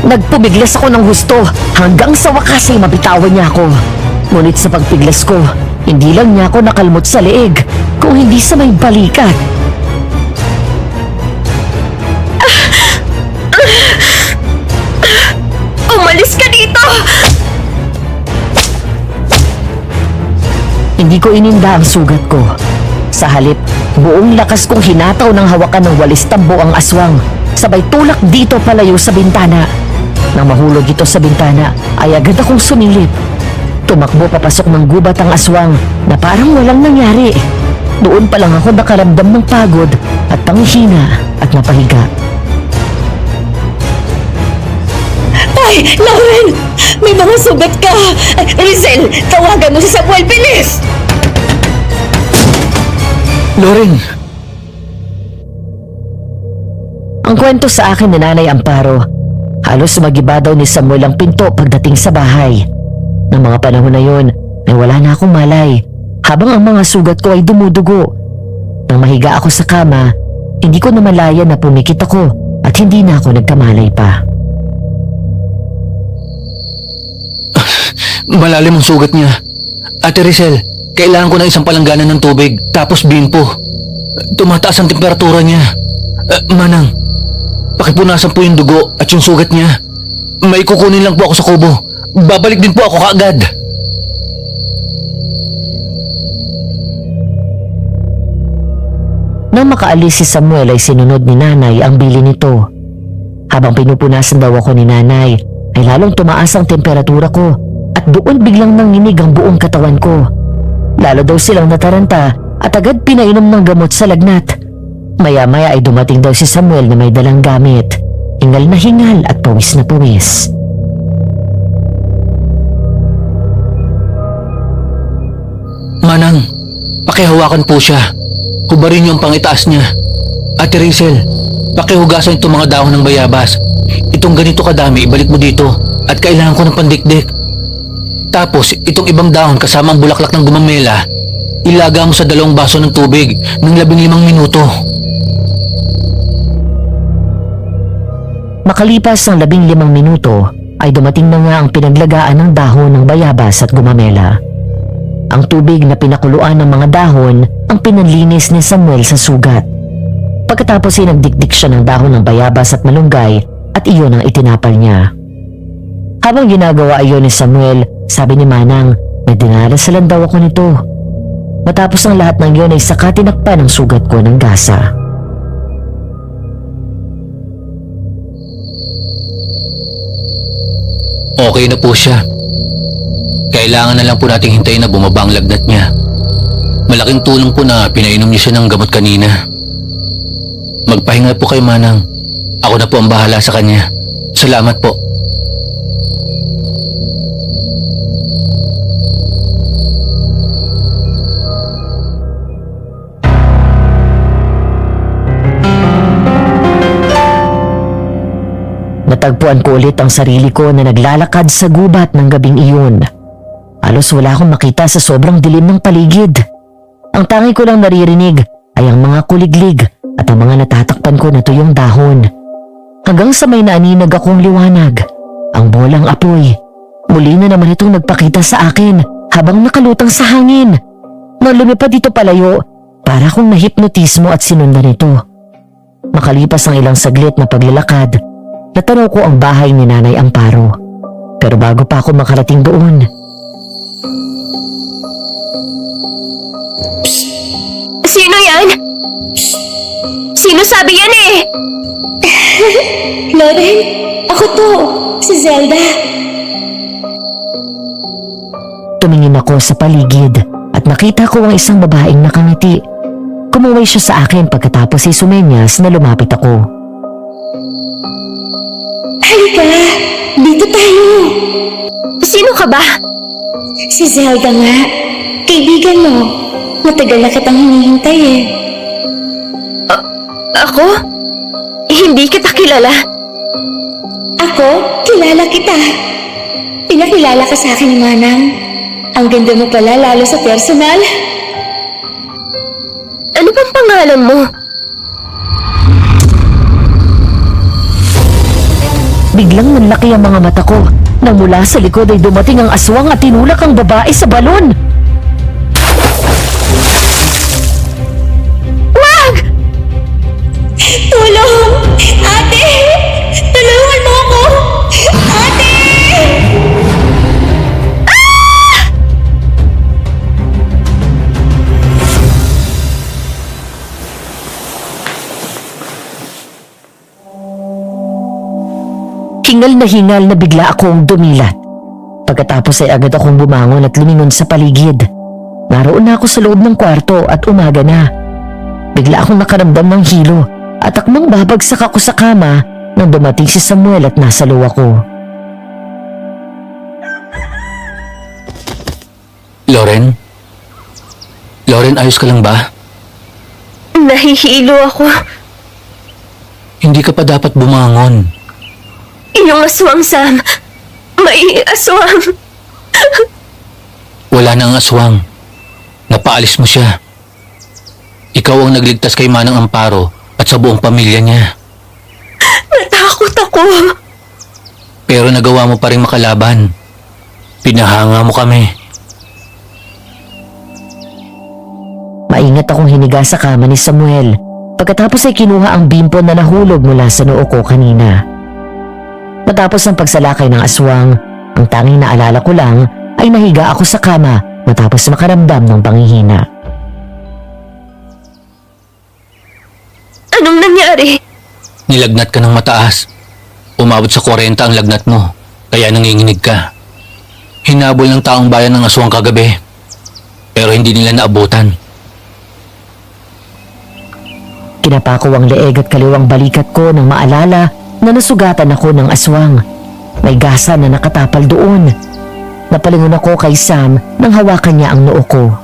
Nagpumiglas ako ng husto hanggang sa wakas ay mabitawan niya ako. Ngunit sa pagpiglas ko, hindi lang niya ako nakalmot sa leeg, kung hindi sa may balikat. Umalis ka dito! Hindi ko ininda ang sugat ko. Sa halip, buong lakas kong hinataw ng hawakan ng walis tambo ang aswang, sabay tulak dito palayo sa bintana. Nang mahulog ito sa bintana, ay agad akong sumilip. Tumakbo papasok ng gubat ang aswang na parang walang nangyari. Doon pa lang ako nakaramdam ng pagod at panghihina at napahiga. Ay, Lauren! May mga sugat ka! Rizel, tawagan mo si Samuel, bilis! Loren! Ang kwento sa akin ni Nanay Amparo, halos magiba daw ni Samuel ang pinto pagdating sa bahay. Ng mga panahon na yun, ay wala na akong malay, habang ang mga sugat ko ay dumudugo. Nang mahiga ako sa kama, hindi ko namalayan na pumikit ako at hindi na ako nagkamalay pa. Malalim ang sugat niya. Ate Rizel, kailangan ko ng isang palangganan ng tubig, tapos bimpo. Tumataas ang temperatura niya. Manang, pakipunasan po yung dugo at yung sugat niya. May kukunin lang po ako sa kubo. Babalik din po ako kaagad. Nang makaalis si Samuel ay sinunod ni Nanay ang bili nito. Habang pinupunasan daw ako ni Nanay, ay lalong tumaas ang temperatura ko at doon biglang nanginig ang buong katawan ko. Lalo daw silang nataranta at agad pinainom ng gamot sa lagnat. Maya-maya ay dumating daw si Samuel na may dalang gamit. Hingal na hingal at pawis na pawis. Manang, pakihawakan po siya. Hubarin niyo ang pangitaas niya. Ate Rizel, pakihugasan itong mga dahon ng bayabas. Itong ganito kadami, ibalik mo dito. At kailangan ko ng pandikdik. Tapos, itong ibang dahon kasama ang bulaklak ng gumamela, ilaga mo sa 2 baso ng tubig ng 15 minuto. Makalipas ang 15 minuto, ay dumating na nga ang pinaglagaan ng dahon ng bayabas at gumamela. Ang tubig na pinakuluan ng mga dahon ang pinanlinis ni Samuel sa sugat. Pagkatapos ay nagdikdik siya ng dahon ng bayabas at malunggay at iyon ang itinapal niya. Habang ginagawa iyon ni Samuel, sabi ni Manang, may dinarasalan daw ako nito. Matapos ang lahat ng iyon ay saka tinakpan ang sugat ko ng gasa. Okay na po siya. Kailangan na lang po nating hintayin na bumaba ang lagnat niya. Malaking tulong po na pinainom niya siya ng gamot kanina. Magpahinga po kay Manang. Ako na po ang bahala sa kanya. Salamat po. Natagpuan ko ulit ang sarili ko na naglalakad sa gubat ng gabing iyon. Halos wala akong makita sa sobrang dilim ng paligid. Ang tangi ko lang naririnig ay ang mga kuliglig at ang mga natatakpan ko na tuyong dahon. Hanggang sa may naaninag akong liwanag, ang bolang apoy. Muli na naman itong nagpakita sa akin habang nakalutang sa hangin. Nang lumipad dito palayo, para akong nahipnotismo at sinundan ito. Makalipas ang ilang saglit na paglalakad, natanaw ko ang bahay ni Nanay Amparo. Pero bago pa ako makarating doon, Sino yan? Sino sabi yan eh? Lauren, ako to, si Zelda. tumingin ako sa paligid at nakita ko ang isang babaeng nakangiti. Kumuway siya sa akin pagkatapos ay sumenyas na lumapit ako. Halika, dito tayo. Sino ka ba? Si Zelda nga, kaibigan mo. Matagal na kitang hinihintay eh. Ako? Hindi kita kilala. Ako, kilala kita. Pinakilala ka sa akin ni Manang. Ang ganda mo pala lalo sa personal. Ano bang pangalan mo? Biglang nanlaki ang mga mata ko nang mula sa likod ay dumating ang aswang at tinulak ang babae sa balon. Tulong! Ate! Tulungan mo ako! Ate! Hingal na bigla akong dumilat. Pagkatapos ay agad akong bumangon at lumingon sa paligid. Naroon na ako sa loob ng kwarto at umaga na. Bigla akong nakaramdam ng hilo at akmang babagsak ako sa kama nang dumating si Samuel at nasa luwa ko. Loren? Loren, ayos ka lang ba? Nahihilo ako. Hindi ka pa dapat bumangon. Yung aswang, Sam. May aswang. Wala nang aswang. Napaalis mo siya. Ikaw ang nagligtas kay Manang Amparo at sa buong pamilya niya. Natakot ako. Pero nagawa mo pa rin makalaban. Pinahanga mo kami. Maingat akong hiniga sa kama ni Samuel. Pagkatapos ay kinuha ang bimpo na nahulog mula sa noo ko kanina. Matapos ang pagsalakay ng aswang, ang tanging naalala ko lang ay nahiga ako sa kama matapos makaramdam ng panghihina. Anong nangyari? Nilagnat ka ng mataas. Umabot sa 40 ang lagnat mo, kaya nanginginig ka. Hinabol ng taong bayan ng aswang kagabi, pero hindi nila naabutan. Kinapa ko ang leeg at kaliwang balikat ko nang maalala na nasugatan ako ng aswang. May gasa na nakatapal doon. Napalingon ako kay Sam nang hawakan niya ang noo ko.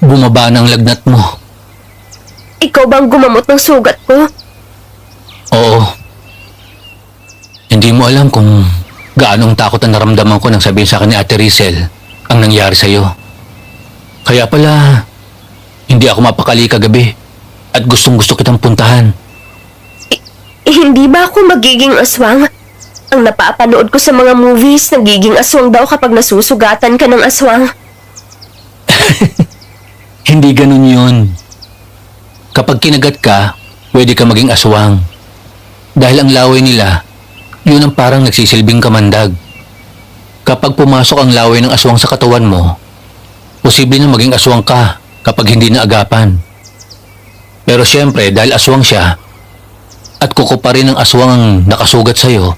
Bumaba ng lagnat mo. Ikaw bang gumamot ng sugat ko? Oo. Hindi mo alam kung gaanong takot ang naramdaman ko nang sabihin sa akin ni Ate Rizel ang nangyari sa'yo. Kaya pala, hindi ako mapakali kagabi at gustong-gusto kitang puntahan. Hindi ba ako magiging aswang? Ang napapanood ko sa mga movies, nagiging aswang daw kapag nasusugatan ka ng aswang. Hindi ganun yun. Kapag kinagat ka, pwede ka maging aswang. Dahil ang laway nila, yun ang parang nagsisilbing kamandag. Kapag pumasok ang laway ng aswang sa katawan mo, posible na maging aswang ka kapag hindi naagapan. Pero syempre, dahil aswang siya, at kuko pa rin ng aswang ang nakasugat sa'yo,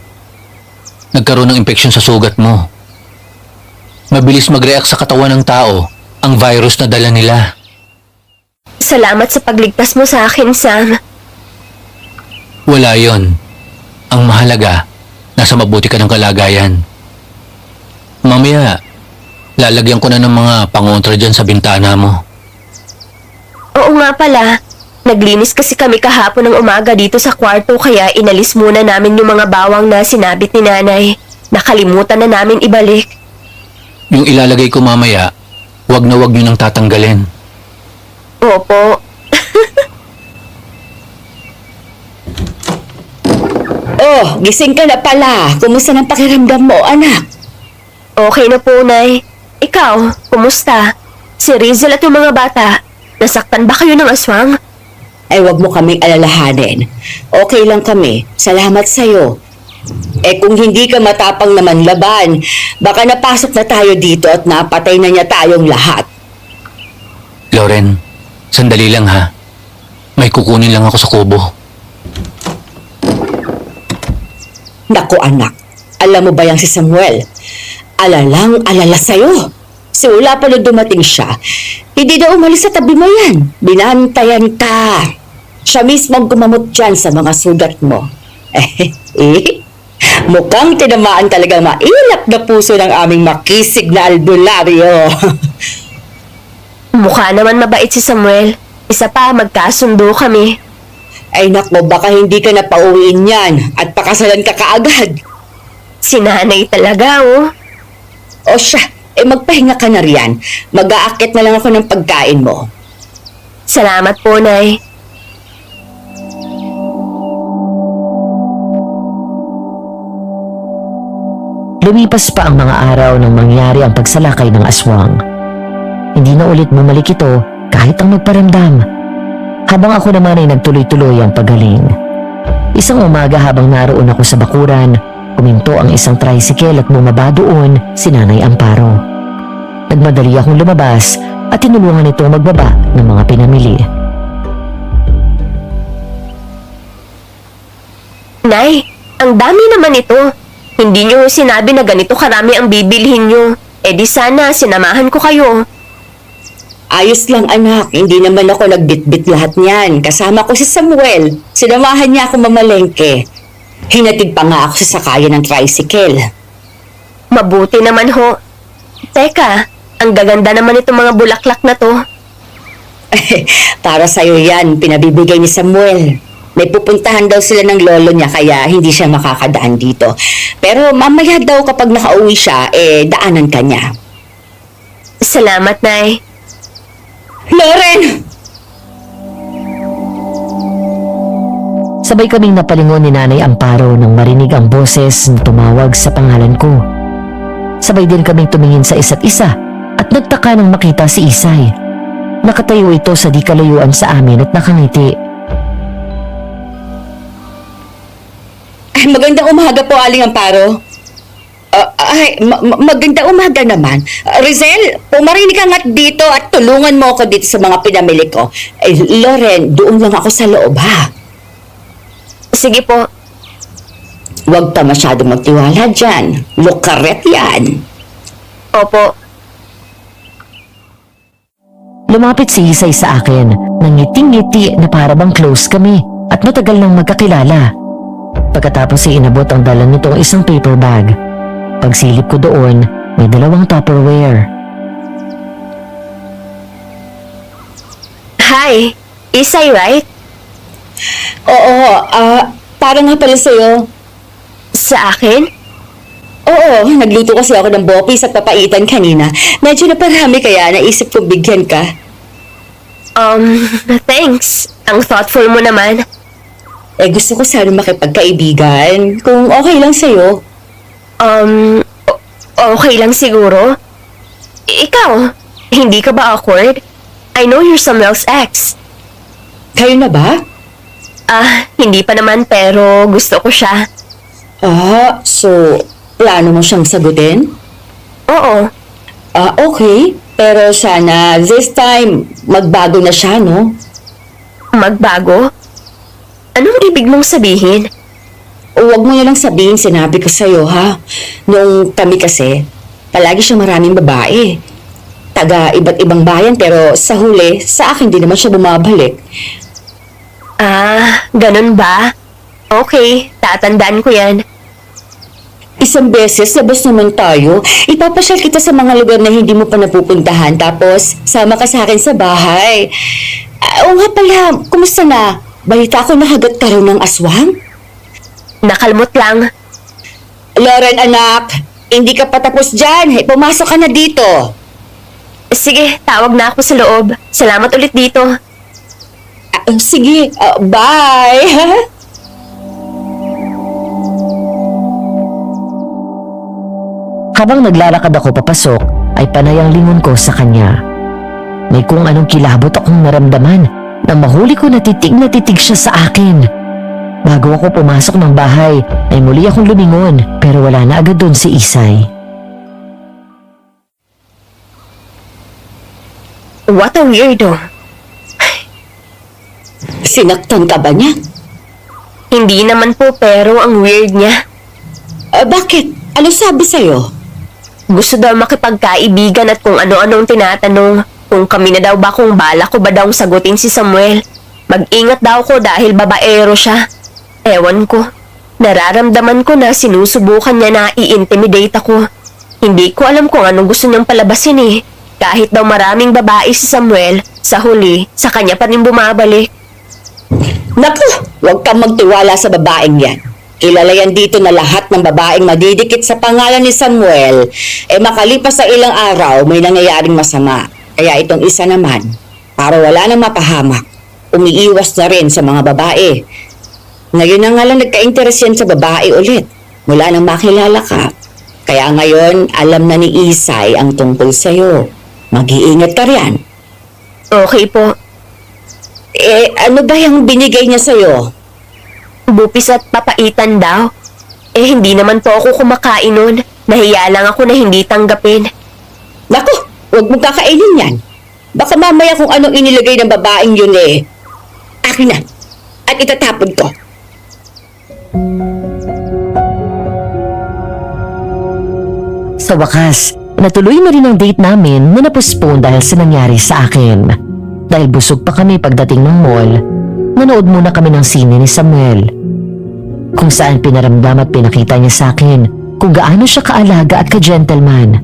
nagkaroon ng impeksyon sa sugat mo. Mabilis mag-react sa katawan ng tao ang virus na dala nila. Salamat sa pagligtas mo sa akin, Sam. Wala yon. Ang mahalaga, nasa mabuti ka ng kalagayan. Mamaya, lalagyan ko na ng mga pangontra dyan sa bintana mo. Oo nga pala. Naglinis kasi kami kahapon ng umaga dito sa kwarto kaya inalis muna namin yung mga bawang na sinabit ni nanay. Nakalimutan na namin ibalik. Yung ilalagay ko mamaya, wag na wag nyo nang tatanggalin. Opo. Oh, gising ka na pala. Kumusta ng pakiramdam mo, anak? Okay na po, Nay. Ikaw, kumusta? Si Rizel at yung mga bata, nasaktan ba kayo ng aswang? Ay, wag mo kaming alalahanin. Okay lang kami. Salamat sa'yo. Eh kung hindi ka matapang naman laban, baka napasok na tayo dito at napatay na niya tayong lahat. Loren, sandali lang ha. May kukunin lang ako sa kubo. Naku anak, alam mo ba yang si Samuel? Alalang alala sa'yo. Simula pa nung dumating siya, hindi na umalis sa tabi mo yan. Binantayan ka. Siya mismo ang gumamot dyan sa mga sugat mo. Mukhang tinamaan talagang mailap na puso ng aming makisig na albularyo. Mukha naman mabait si Samuel. Isa pa, magkasundo kami. Ay naku, baka hindi ka na pauwiin yan at pakasalan ka kaagad. Si nanay talaga, oh. O siya, magpahinga ka na riyan. Mag-aakit na lang ako ng pagkain mo. Salamat po, Nay. Lumipas pa ang mga araw nang mangyari ang pagsalakay ng aswang. Hindi na ulit bumalik ito kahit ang magparamdam. Habang ako naman ay nagtuloy-tuloy ang pagaling. Isang umaga habang naroon ako sa bakuran, huminto ang isang tricycle at bumaba doon si Nanay Amparo. Nagmadali akong lumabas at tinulungan ito magbaba ng mga pinamili. Nay, ang dami naman ito. Hindi niyo sinabi na ganito karami ang bibilhin niyo. Eh di sana sinamahan ko kayo. Ayos lang anak, hindi naman ako nagbitbit lahat niyan. Kasama ko si Samuel. Sinamahan niya ako mamalengke. Hinatid pa nga ako sa sakayan ng tricycle. Mabuti naman ho. Teka, ang gaganda naman itong mga bulaklak na to. Para sa'yo yan, pinabibigay ni Samuel. May pupuntahan daw sila ng lolo niya kaya hindi siya makakadaan dito. Pero mamaya daw kapag nakauwi siya, daanan ka niya. Salamat, Nay. Loren! Sabay kaming napalingon ni Nanay Amparo nang marinig ang boses na tumawag sa pangalan ko. Sabay din kaming tumingin sa isa't isa at nagtaka nang makita si Isay. Nakatayo ito sa di kalayuan sa amin at nakangiti. Ay, magandang umaga po, Aling Amparo. Magandang umaga naman. Rizel, pumarinig ka nga dito at tulungan mo ako dito sa mga pinamili ko. Loren, doon lang ako sa loob, ha? Sige po. Huwag ka masyadong magtiwala dyan. Lukaret yan. Opo. Lumapit si Isay sa akin nang ngiting-ngiti na para bang close kami at matagal nang magkakilala. Pagkatapos ay inabot ang dala nito ang isang paper bag. Pagsilip ko doon, may 2 Tupperware. Hi, Isay, right? Oo, para nga pala sa'yo. Sa akin? Oo, nagluto kasi ako ng bopis at papaitan kanina. Medyo naparami kaya naisip kong bigyan ka. Thanks. Ang thoughtful mo naman. Gusto ko sana makipagkaibigan. Kung okay lang sa'yo. Okay lang siguro. Ikaw, hindi ka ba awkward? I know you're Samuel's ex. Kayo na ba? Hindi pa naman pero gusto ko siya. So, plano mo siyang sagutin? Oo. Okay. Pero sana this time, magbago na siya, no? Magbago? Anong ibig mong sabihin? Huwag mo na lang sabihin, sinabi ko sa'yo, ha? Nung kami kasi, palagi siya maraming babae. Taga iba't ibang bayan pero sa huli, sa akin din naman siya bumabalik. Ganun ba? Okay, tatandaan ko yan. Isang beses, labas naman tayo. Ipapasyal kita sa mga lugar na hindi mo pa napupuntahan. Tapos, sama ka sa akin sa bahay. Oo nga pala, kumusta na? Balita ko nahagat ka rin ng aswang? Nakalmot lang. Loren, anak, hindi ka patapos dyan. Pumasok ka na dito. Sige, tawag na ako sa loob. Salamat ulit dito. Sige, bye. Habang naglalakad ako papasok, ay panay ang lingon ko sa kanya. May kung anong kilabot akong naramdaman na mahuli ko na titig siya sa akin. Bago ako pumasok ng bahay, ay muli akong lumingon pero wala na agad doon si Isay. What a weirdo. Sinaktan ka ba niya? Hindi naman po pero ang weird niya. Bakit? Ano sabi sa'yo? Gusto daw makipagkaibigan at kung ano-anong tinatanong. Kung kami na daw ba kung bala ko ba daw sagutin si Samuel. Mag-ingat daw ko dahil babaero siya. Ewan ko. Nararamdaman ko na sinusubukan niya na i-intimidate ako. Hindi ko alam kung anong gusto niyang palabasin eh. Kahit daw maraming babae si Samuel, sa huli, sa kanya pa rin bumabalik. Naku, huwag kang magtiwala sa babaeng yan. Kilala yan dito na lahat ng babaeng madidikit sa pangalan ni Samuel. Makalipas sa ilang araw, may nangyayaring masama. Kaya itong isa naman, para wala nang mapahamak, umiiwas na rin sa mga babae. Ngayon na nga lang nagka-interes yan sa babae ulit. Mula nang makilala ka. Kaya ngayon, alam na ni Isay ang tungkol sa'yo. Mag-iingat ka riyan. Okay po. Ano ba yung binigay niya sa'yo? Bupis at papaitan daw. Hindi naman po ako kumakain nun. Nahiya lang ako na hindi tanggapin. Naku, huwag mong kakainin yan. Baka mamaya kung anong inilagay ng babaeng yun akin na. At itatapon ko. Sa wakas, natuloy na rin ang date namin na napospone dahil sa nangyari sa akin. Dahil busog pa kami pagdating ng mall, nanood muna kami ng sine ni Samuel. Kung saan pinaramdam at pinakita niya sa akin kung gaano siya kaalaga at ka-gentleman.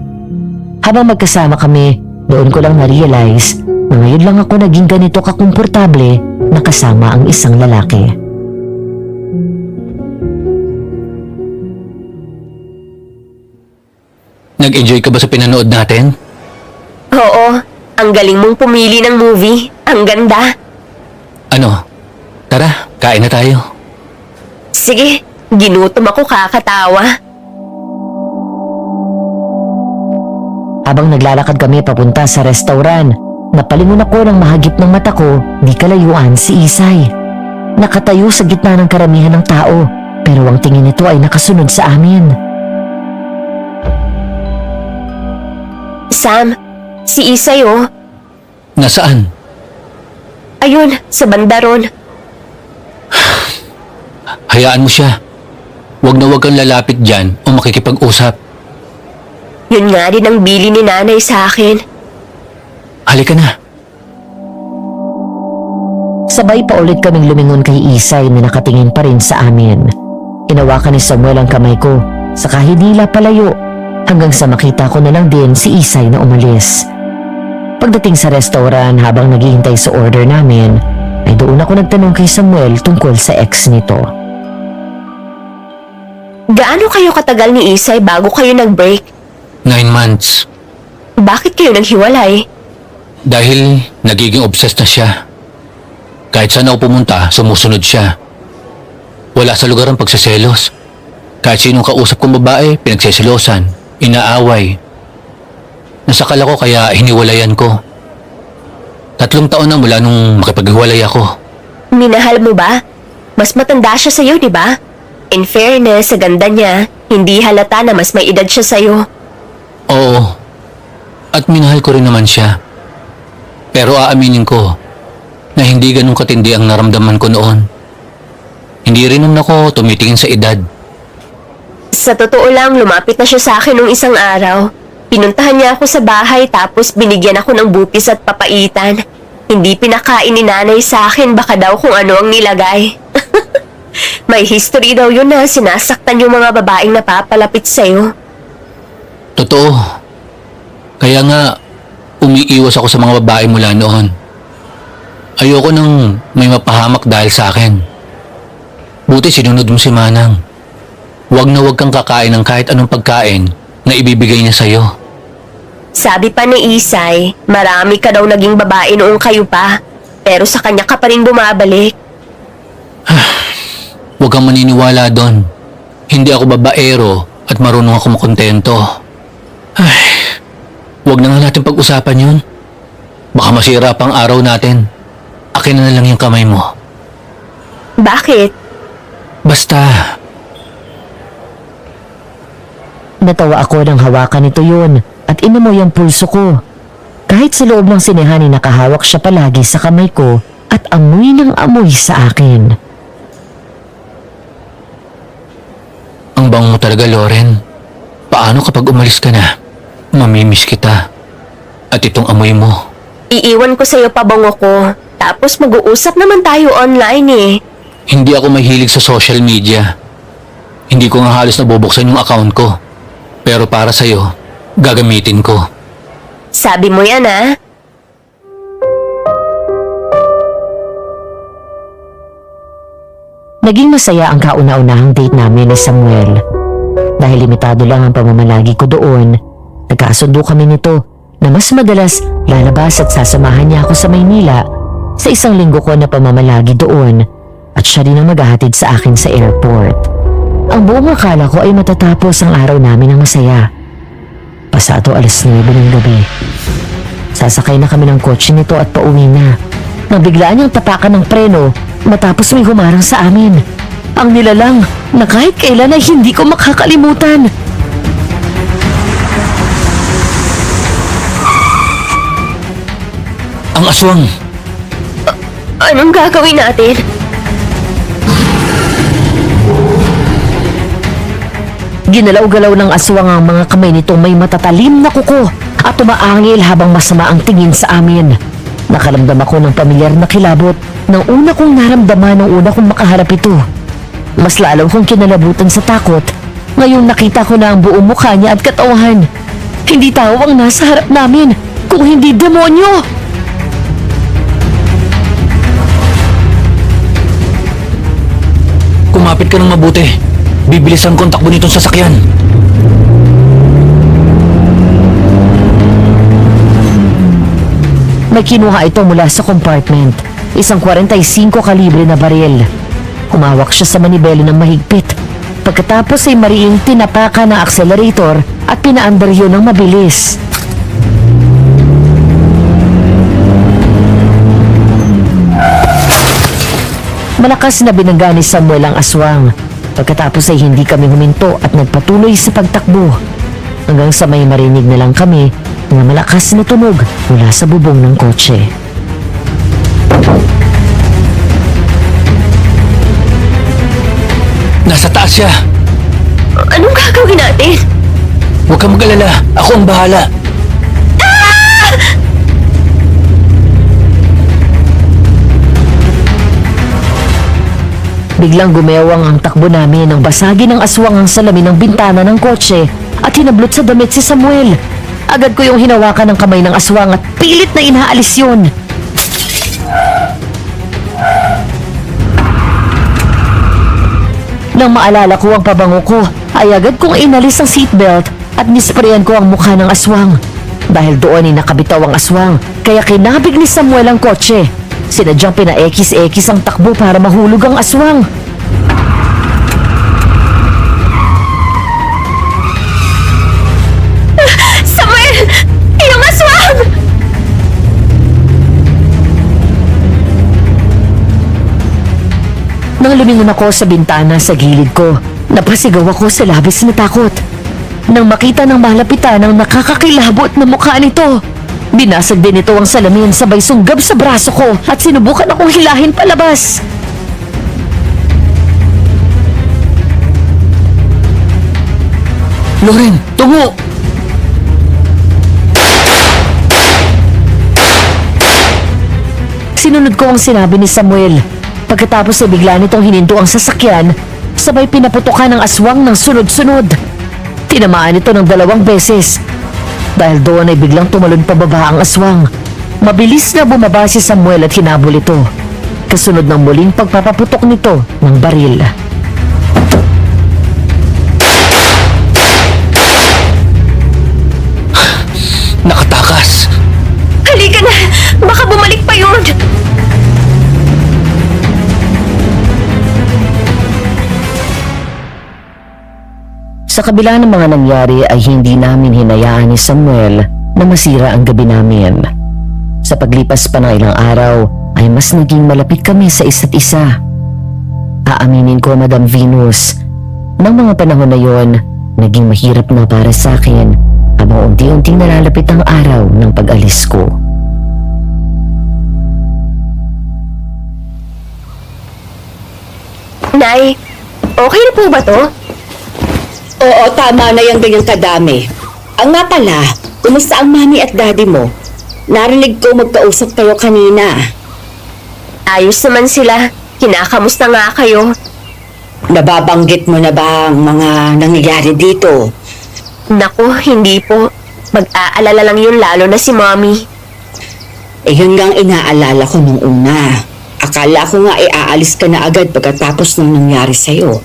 Habang magkasama kami, doon ko lang na-realize na ngayon lang ako naging ganito kakomportable na kasama ang isang lalaki. Nag-enjoy ka ba sa pinanood natin? Oo, ang galing mong pumili ng movie. Ang ganda. Ano? Tara, kain na tayo. Sige, ginutom ako kakatawa. Habang naglalakad kami papunta sa restaurant, napalingon ako ng mahagip ng mata ko, di kalayuan si Isay. Nakatayo sa gitna ng karamihan ng tao, pero ang tingin nito ay nakasunod sa amin. Sam, si Isay oh. Nasaan? Ayun, sa banda ron. Hayaan mo siya. Huwag na huwag kang lalapit dyan o makikipag-usap. Yun nga din ang bili ni nanay sa akin. Halika na. Sabay pa ulit kaming lumingon kay Isay na nakatingin pa rin sa amin. Inawakan ni Samuel ang kamay ko, saka hinila palayo, hanggang sa makita ko na lang din si Isay na umalis. Pagdating sa restaurant habang naghihintay sa order namin, ay doon ako nagtanong kay Samuel tungkol sa ex nito. Gaano kayo katagal ni Isay bago kayo nag-break? 9 months. Bakit kayo naghiwalay? Dahil nagiging obsessed na siya. Kahit saan ako pumunta, sumusunod siya. Wala sa lugar ang pagsiselos. Kahit sinong kausap kong babae, pinagsisilosan, inaaway. Nasakal ako kaya hiniwalayan ko. 3 taon na mula nung makipaghiwalay ako. Minahal mo ba? Mas matanda siya sa'yo, di ba? In fairness, sa ganda niya, hindi halata na mas may edad siya sa'yo. Oo. At minahal ko rin naman siya. Pero aaminin ko na hindi ganun katindi ang naramdaman ko noon. Hindi rin naman ako tumitingin sa edad. Sa totoo lang, lumapit na siya sa akin nung isang araw. Pinuntahan niya ako sa bahay tapos binigyan ako ng bupis at papaitan. Hindi pinakain ni nanay sa akin, baka daw kung ano ang nilagay. May history daw yun na sinasaktan yung mga babaeng napapalapit sa'yo. Totoo. Kaya nga, umiiwas ako sa mga babae mula noon. Ayoko nang may mapahamak dahil sa akin. Buti sinunod mo si Manang. Huwag na huwag kang kakain ng kahit anong pagkain na ibibigay niya sa'yo. Sabi pa ni Isay, marami ka daw naging babae noong kayo pa. Pero sa kanya ka pa rin bumabalik. Huwag kang maniniwala doon. Hindi ako babaero at marunong ako makontento. Ay, huwag na nga natin pag-usapan yun. Baka masira pang araw natin. Akin na lang yung kamay mo. Bakit? Basta, Natawa ako nang hawakan nito yun at inamoy ang pulso ko. Kahit sa loob ng sinehan ay nakahawak siya palagi sa kamay ko at amoy ng amoy sa akin. ang bango mo talaga, Loren. Paano kapag umalis ka na? Mamimiss kita. At itong amoy mo. Iiwan ko sa'yo pabango ko. Tapos mag-uusap naman tayo online eh. Hindi ako mahilig sa social media. Hindi ko nga halos nabubuksan yung account ko. Pero para sa'yo, gagamitin ko. Sabi mo yan ah. Naging masaya ang kauna-unahang date namin ni Samuel. Dahil limitado lang ang pamamalagi ko doon, nagkasundo kami nito na mas madalas lalabas at sasamahan niya ako sa Maynila sa isang linggo ko na pamamalagi doon at siya rin ang maghahatid sa akin sa airport. Ang buong akala ko ay matatapos ang araw namin ng masaya. Pasado 9:00 ng gabi. Sasakay na kami ng kotse nito at pauwi na. Nang biglaan niyang tapakan ng preno matapos may humarang sa amin. Ang nilalang na kahit kailan ay hindi ko makakalimutan. Ang aswang! Anong gagawin natin? Ginalaw-galaw ng aswang ang mga kamay nitong may matatalim na kuko at umaangil habang masama ang tingin sa amin. Nakaramdam ako ng pamilyar na kilabot nang una kong naramdaman nung una kong makaharap ito. Mas lalo kong kinalabutan sa takot ngayong nakita ko na ang buong mukha niya at katawan. Hindi tao ang nasa harap namin, kung hindi demonyo! Kumapit ka ng mabuti. Bibilis ang kontakbo nitong sasakyan. May kinuha ito mula sa compartment. Isang 45 kalibre na baril. Humawak siya sa manibela ng mahigpit. Pagkatapos ay mariing tinapaka ng accelerator at pinaandar yun ng mabilis. Malakas na binangga ni Samuel ang aswang. Pagkatapos ay hindi kami huminto at nagpatuloy sa pagtakbo. Hanggang sa may marinig na lang kami na malakas na tunog mula sa bubong ng kotse. Nasa taas siya. Anong gagawin natin? Huwag kang mag-alala. Ako ang bahala. Biglang gumewang ang takbo namin nang basagin ng aswang ang salamin ng bintana ng kotse at hinablot sa damit si Samuel. Agad ko yung hinawakan ng kamay ng aswang at pilit na inaalis yun. Nang maalala ko ang pabango ko, ay agad kong inalis ang seatbelt at nisprayan ko ang mukha ng aswang. Dahil doon ay nakabitaw ang aswang, kaya kinabig ni Samuel ang kotse. Sinadyang pina-ekis-ekis ang takbo para mahulog ang aswang. Samuel! Yung aswang! Nang lumingon ako sa bintana sa gilid ko, napasigaw ako sa labis na takot. Nang makita ng malapitan ang nakakakilabot na mukha nito, binasag din ito ang salamin sabay sunggab sa braso ko at sinubukan akong hilahin palabas. Loren, tungo! Sinunod ko ang sinabi ni Samuel. Pagkatapos ay bigla nitong hininto ang sasakyan, sabay pinaputokan ng aswang ng sunod-sunod. Tinamaan ito ng 2 beses. Dahil doon ay biglang tumalon pababa ang aswang. Mabilis na bumaba si Samuel at hinabol ito. Kasunod ng muling pagpapaputok nito ng baril. Nakatakas! Halika na! Baka bumalik pa yun! Sa kabila ng mga nangyari ay hindi namin hinayaan ni Samuel na masira ang gabi namin. Sa paglipas pa ng ilang araw ay mas naging malapit kami sa isa't isa. Aaminin ko, Madam Venus, ng mga panahon na yon, naging mahirap na para sa akin habang unti-unting nalalapit ang araw ng pag-alis ko. Nay, okay na po ba to? Oo, tama na yung ganyang kadami. Ang nga pala, kumusta ang mami at daddy mo? Narinig ko magkausap kayo kanina. Ayos naman sila. Kinakamusta nga kayo? Nababanggit mo na ba ang mga nangyayari dito? Naku, hindi po. Mag-aalala lang yun lalo na si Mommy. Eh yun nga ang inaalala ko nung una. Akala ko nga aalis ka na agad pagkatapos ng nangyari sa'yo.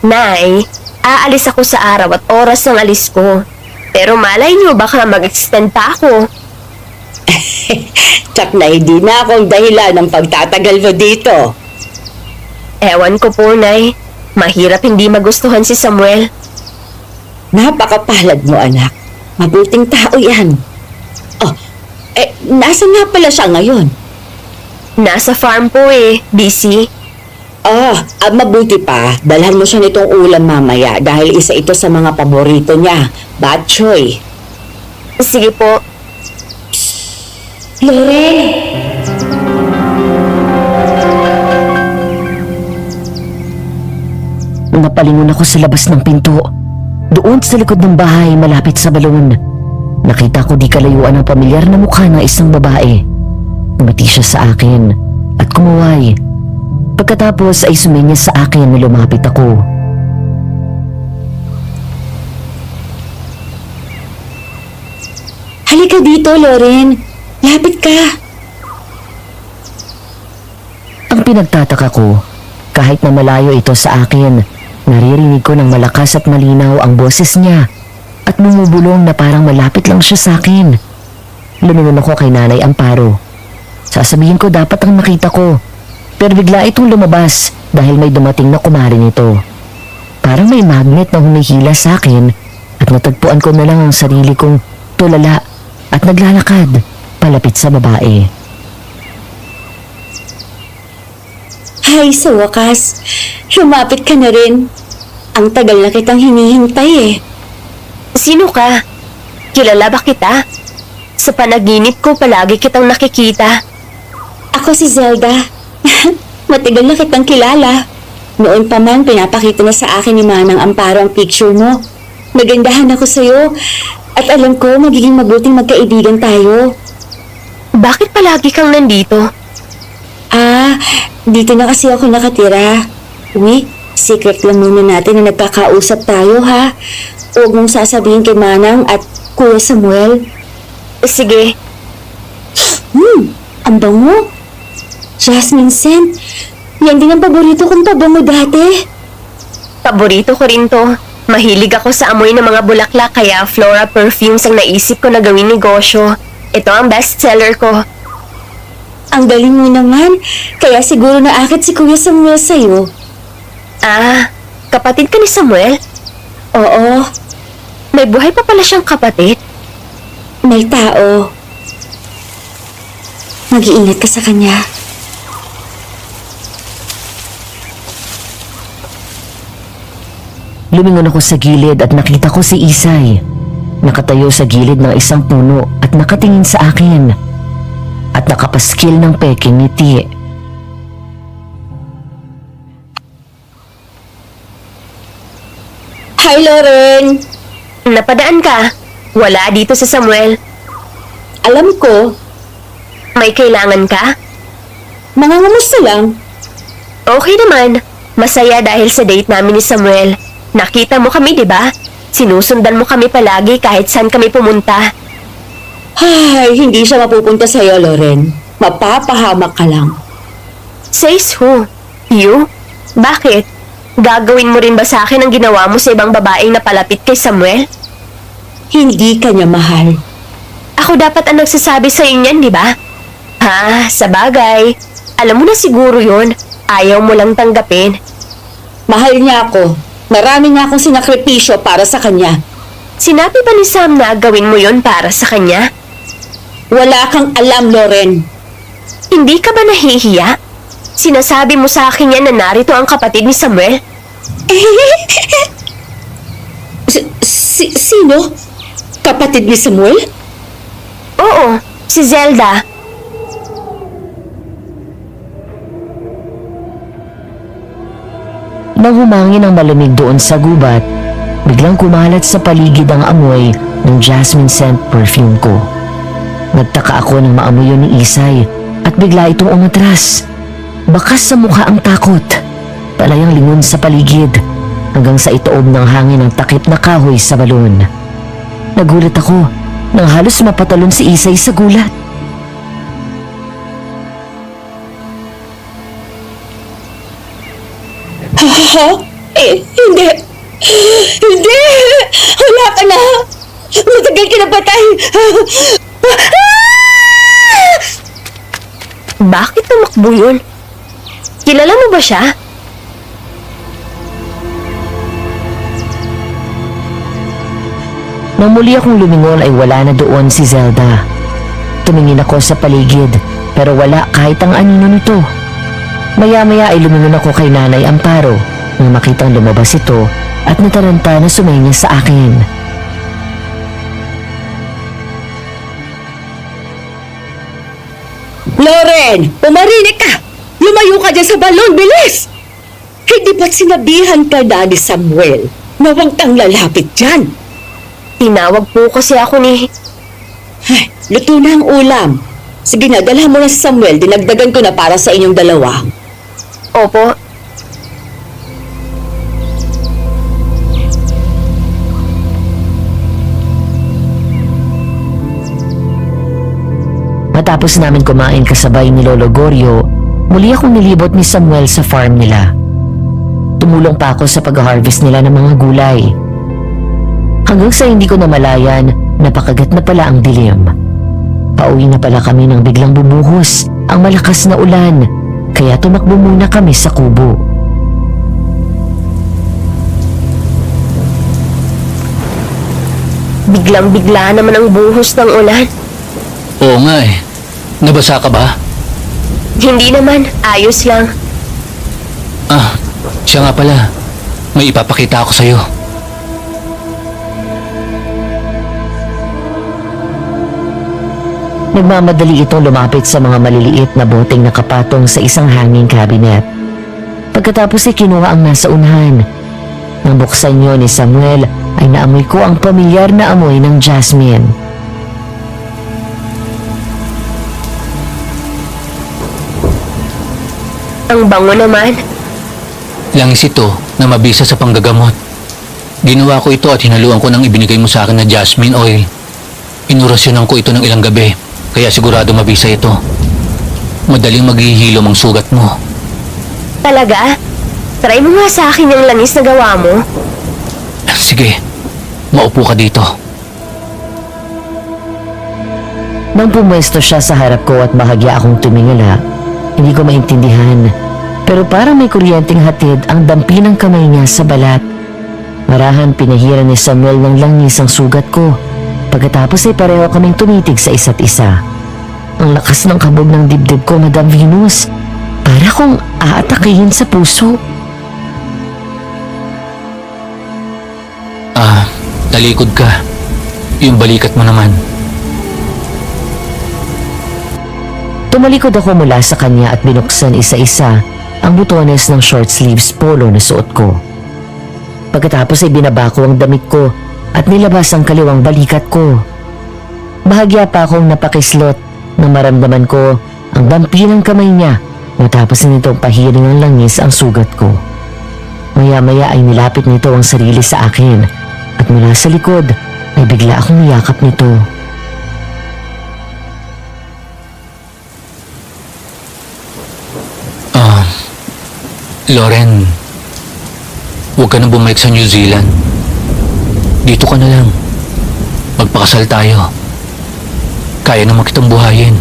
Nay, aalis ako sa araw at oras ng alis ko. Pero malay niyo baka mag-extend pa ako. Tsak na hindi na akong dahilan ng pagtatagal mo dito. Ewan ko po, Nay. Mahirap hindi magustuhan si Samuel. Napakapalad mo, anak. Mabuting tao yan. Oh, nasa nga pala siya ngayon? Nasa farm po busy. Mabuti pa. Dalhan mo siya nitong ulam mamaya dahil isa ito sa mga paborito niya. Bok choy. Sige po. Loren! Napalingon ako sa labas ng pinto. Doon sa likod ng bahay malapit sa balon. Nakita ko di kalayuan ang pamilyar na mukha ng isang babae. Umiti siya sa akin at kumaway. Pagkatapos ay suminyas sa akin na lumapit ako. Halika dito, Loren. Lapit ka. Ang pinagtataka ko, kahit na malayo ito sa akin, naririnig ko ng malakas at malinaw ang boses niya at bumubulong na parang malapit lang siya sa akin. Lumingon ako kay Nanay Amparo. Sasabihin ko dapat ang nakita ko, pero bigla itong lumabas dahil may dumating na kumari nito. Parang may magnet na humihila sa akin at natagpuan ko na lang ang sarili kong tulala at naglalakad palapit sa babae. Hay, sa wakas. Lumapit ka na rin. Ang tagal na kitang hinihintay Sino ka? Kilala ba kita? Sa panaginip ko palagi kitang nakikita. Ako si Zelda. Matagal na kitang kilala. Noon pa man, pinapakita na sa akin ni Manang Amparo ang picture mo. Nagandahan ako sa'yo. At alam ko, magiging mabuting magkaibigan tayo. Bakit palagi kang nandito? Dito na kasi ako nakatira. Uy, secret lang muna natin na nagkakausap tayo, ha? Huwag mong sasabihin kay Manang at Kuya Samuel. Sige. Ang bango. Jasmine scent. Yan din ang paborito kong pabango dati. Paborito ko rin to. Mahilig ako sa amoy ng mga bulaklak kaya Flora Perfumes ang naisip ko na gawin negosyo. Ito ang bestseller ko. Ang galing mo naman. Kaya siguro naakit si Kuya Samuel sa'yo. Kapatid ka ni Samuel? Oo, May buhay pa pala siyang kapatid? may tao. Mag-iingat ka sa kanya. Lumingon ako sa gilid at nakita ko si Isay. Nakatayo sa gilid ng isang puno at nakatingin sa akin. At nakapaskil ng peking ngiti. Hi, Loren! Napadaan ka? Wala dito sa Samuel. Alam ko, May kailangan ka? mangangamusta lang. Okay naman. Masaya dahil sa date namin ni Samuel. Nakita mo kami, di ba? Sinusundan mo kami palagi kahit saan kami pumunta. Ay, hindi siya mapupunta sa'yo, Loren. Mapapahamak ka lang. Says who? You? Bakit? Gagawin mo rin ba sa akin ang ginawa mo sa ibang babaeng napalapit kay Samuel? Hindi ka niya mahal. Ako dapat ang nagsasabi sa inyan, di ba? Sa bagay. Alam mo na siguro yun. Ayaw mo lang tanggapin. Mahal niya ako. Marami niya akong sinakripisyo para sa kanya. Sinabi ba ni Sam na gawin mo yon para sa kanya? Wala kang alam, Loren. Hindi ka ba nahihiya? Sinasabi mo sa akin yan na narito ang kapatid ni Samuel? Sino? Kapatid ni Samuel? Oo, si Zelda. Nang humangin ang malamig doon sa gubat, biglang kumalat sa paligid ang amoy ng jasmine scent perfume ko. Nagtaka ako nang maamoy yun ni Isay at bigla itong umatras. Bakas sa mukha ang takot. Palayang lingon sa paligid hanggang sa ituob ng hangin ang takip na kahoy sa balon. Nagulat ako nang halos mapatalon si Isay sa gulat. Ha? Hindi. Hindi! Wala ka na! Matagal ka na patay! Bakit tumakbo yun? Kilala mo ba siya? Nang muli akong lumingon ay wala na doon si Zelda. Tumingin ako sa paligid pero wala kahit ang anino nito. Maya-maya ay lumingon ako kay Nanay Amparo nang makitang lumabas ito at nataranta na sumenya sa akin. Loren, pumarinig ka! Lumayo ka dyan sa balon, bilis! Hindi ba't sinabihan ka na ni Samuel na huwag kang lalapit dyan? Tinawag po kasi ako ni... Ay, luto na ang ulam. Sige na, dalhan mo na si Samuel. Dinagdagan ko na para sa inyong dalawa. Opo. Matapos namin kumain kasabay ni Lolo Goryo, muli akong nilibot ni Samuel sa farm nila. Tumulong pa ako sa pag-harvest nila ng mga gulay. Hanggang sa hindi ko namalayan, napakagat na pala ang dilim. Pauwi na pala kami nang biglang bumuhos ang malakas na ulan, kaya tumakbo muna kami sa kubo. Biglang-bigla naman ang buhos ng ulan. Oo nga eh. Nabasa ka ba? Hindi naman, ayos lang. Ah, siya nga pala. May ipapakita ako sa'yo. Nagmamadali itong lumapit sa mga maliliit na boteng nakapatong sa isang hanging cabinet. Pagkatapos ay kinuha ang nasa unahan. Nang buksan niyo ni Samuel ay naamoy ko ang pamilyar na amoy ng jasmine. Ang bango naman. Langis ito na mabisa sa panggagamot. Ginawa ko ito at hinaluan ko ng ibinigay mo sa akin na jasmine oil. Inurasyonan ko ito ng ilang gabi, kaya sigurado mabisa ito. Madaling maghihilom ang sugat mo. Talaga? Try mo nga sa akin yung langis na gawa mo. Sige, maupo ka dito. Nang pumwesto siya sa harap ko at bahagya akong tumingala, hindi ko maintindihan. Pero parang may kuryenteng hatid ang dampi ng kamay niya sa balat. Marahan pinahiran ni Samuel ng langis ang sugat ko. Pagkatapos ay pareho kaming tumitig sa isa't isa. Ang lakas ng kabog ng dibdib ko, Madam Venus. Para kong aatakihin sa puso. Ah, talikod ka. Yung balikat mo naman. Tumalikod ako mula sa kanya at binuksan isa-isa ang butones ng short sleeves polo na suot ko. Pagkatapos ay binaba ko ang damit ko at nilabas ang kaliwang balikat ko. Bahagya pa akong napakislot na maramdaman ko ang dampi ng kamay niya matapos nitong pahiring ng langis ang sugat ko. Maya-maya ay nilapit nito ang sarili sa akin at mula sa likod ay bigla akong niyakap nito. Loren, huwag ka nang bumalik sa New Zealand. Dito ka na lang. Magpakasal tayo. Kaya naman kitang buhayin.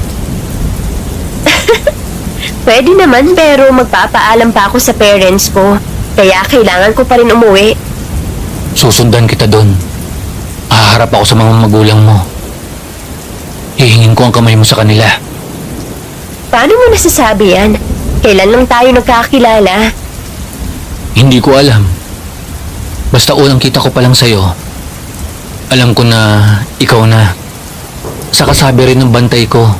Pwede naman pero magpapaalam pa ako sa parents ko. Kaya kailangan ko pa rin umuwi. Susundan kita doon. Haharap ako sa mga magulang mo. Hihingin ko ang kamay mo sa kanila. Paano mo nasasabi yan? Kailan lang tayo nagkakilala? Hindi ko alam. Basta unang kita ko pa lang sa'yo, alam ko na ikaw na. Sa kasabi rin ng bantay ko,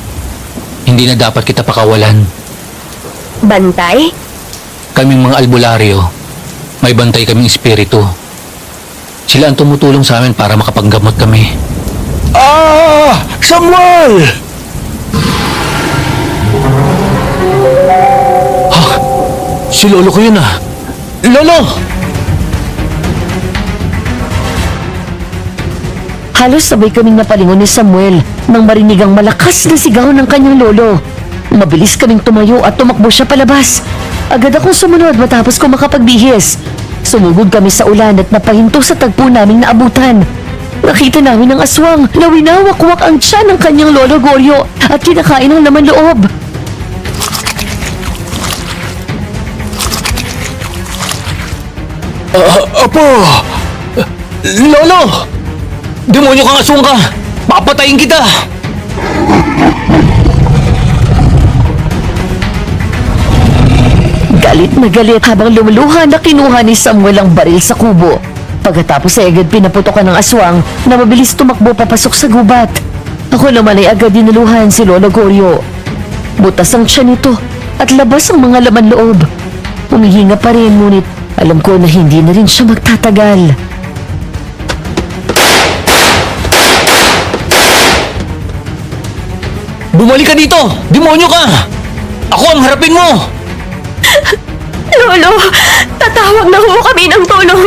hindi na dapat kita pakawalan. Bantay? Kaming mga albularyo, may bantay kaming espiritu. Sila ang tumutulong sa amin para makapaggamot kami. Ah! Samuel! Si lolo ko yun ah. Lolo! Halos sabay kaming napalingon ni Samuel nang marinig ang malakas na sigaw ng kanyang lolo. Mabilis kaming tumayo at tumakbo siya palabas. Agad akong sumunod matapos ko makapagbihis. Sumugod kami sa ulan at napahinto sa tagpo naming naabutan. Nakita namin ang aswang na winawak-wak ang tiyan ng kanyang lolo Goryo at kinakain ang laman loob. Apo! Lolo! Demonyo kang aswang ka! Papatayin kita! Galit na galit habang lumuluha na kinuha ni Samuel ang baril sa kubo. Pagkatapos ay agad pinaputokan ng aswang na mabilis tumakbo papasok sa gubat. Ako naman ay agad dinuluhan si Lolo Goryo. Butas ang tiyan nito at labas ang mga laman loob. Humihinga pa rin ngunit alam ko na hindi na rin siya magtatagal. Bumalik ka dito! Demonyo ka! Ako ang harapin mo! Lolo, tatawag na ho kami ng tulong.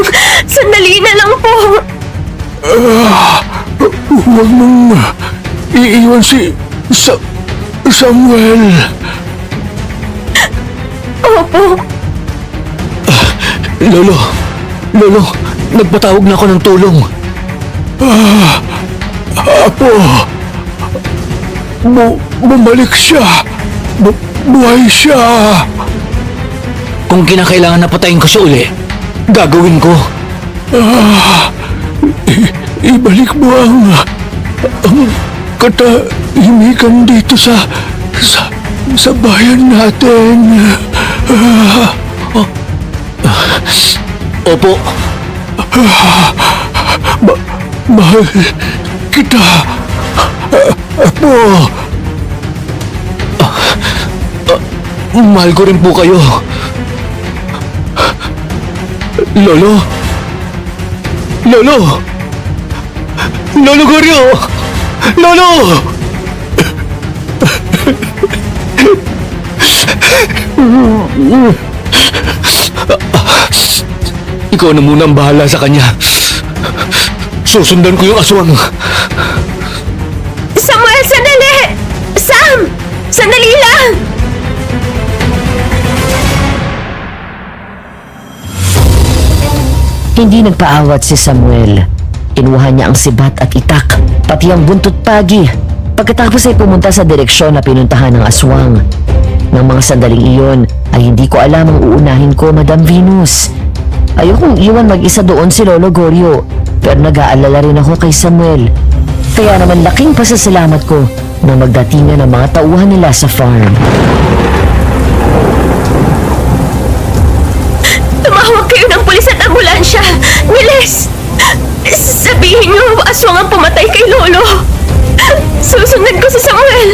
Sandali na lang po. Huwag mong iiwan si Samuel. Opo. Lolo, nagpatawag na ako ng tulong. Apo, bumalik siya. Buhay siya. Kung kinakailangan na patayin ko siya uli, gagawin ko. Ibalik mo ang katahimikan dito sa bayan natin. Opo, Mahal kita, Apo. mahal ko rin po kayo. Lolo Goryo! Lolo! Ikaw na muna ang bahala sa kanya. Susundan ko yung aswang. Samuel, sandali! Sam! Sandali lang! Hindi nagpaawat si Samuel. Kinuha niya ang sibat at itak, pati ang buntot pagi. Pagkatapos ay pumunta sa direksyon na pinuntahan ng aswang. Nang mga sandaling iyon ay hindi ko alam ang uunahin ko, Madam Venus. Ayokong iwan mag-isa doon si Lolo Goryo, pero nag-aalala rin ako kay Samuel. Kaya naman laking pasasalamat ko na magdatingan ang mga tauhan nila sa farm. Tumawag kayo ng pulis at ambulansya! Bilis! Sabihin niyo, aswang ang pumatay kay Lolo! Susundan ko si Samuel!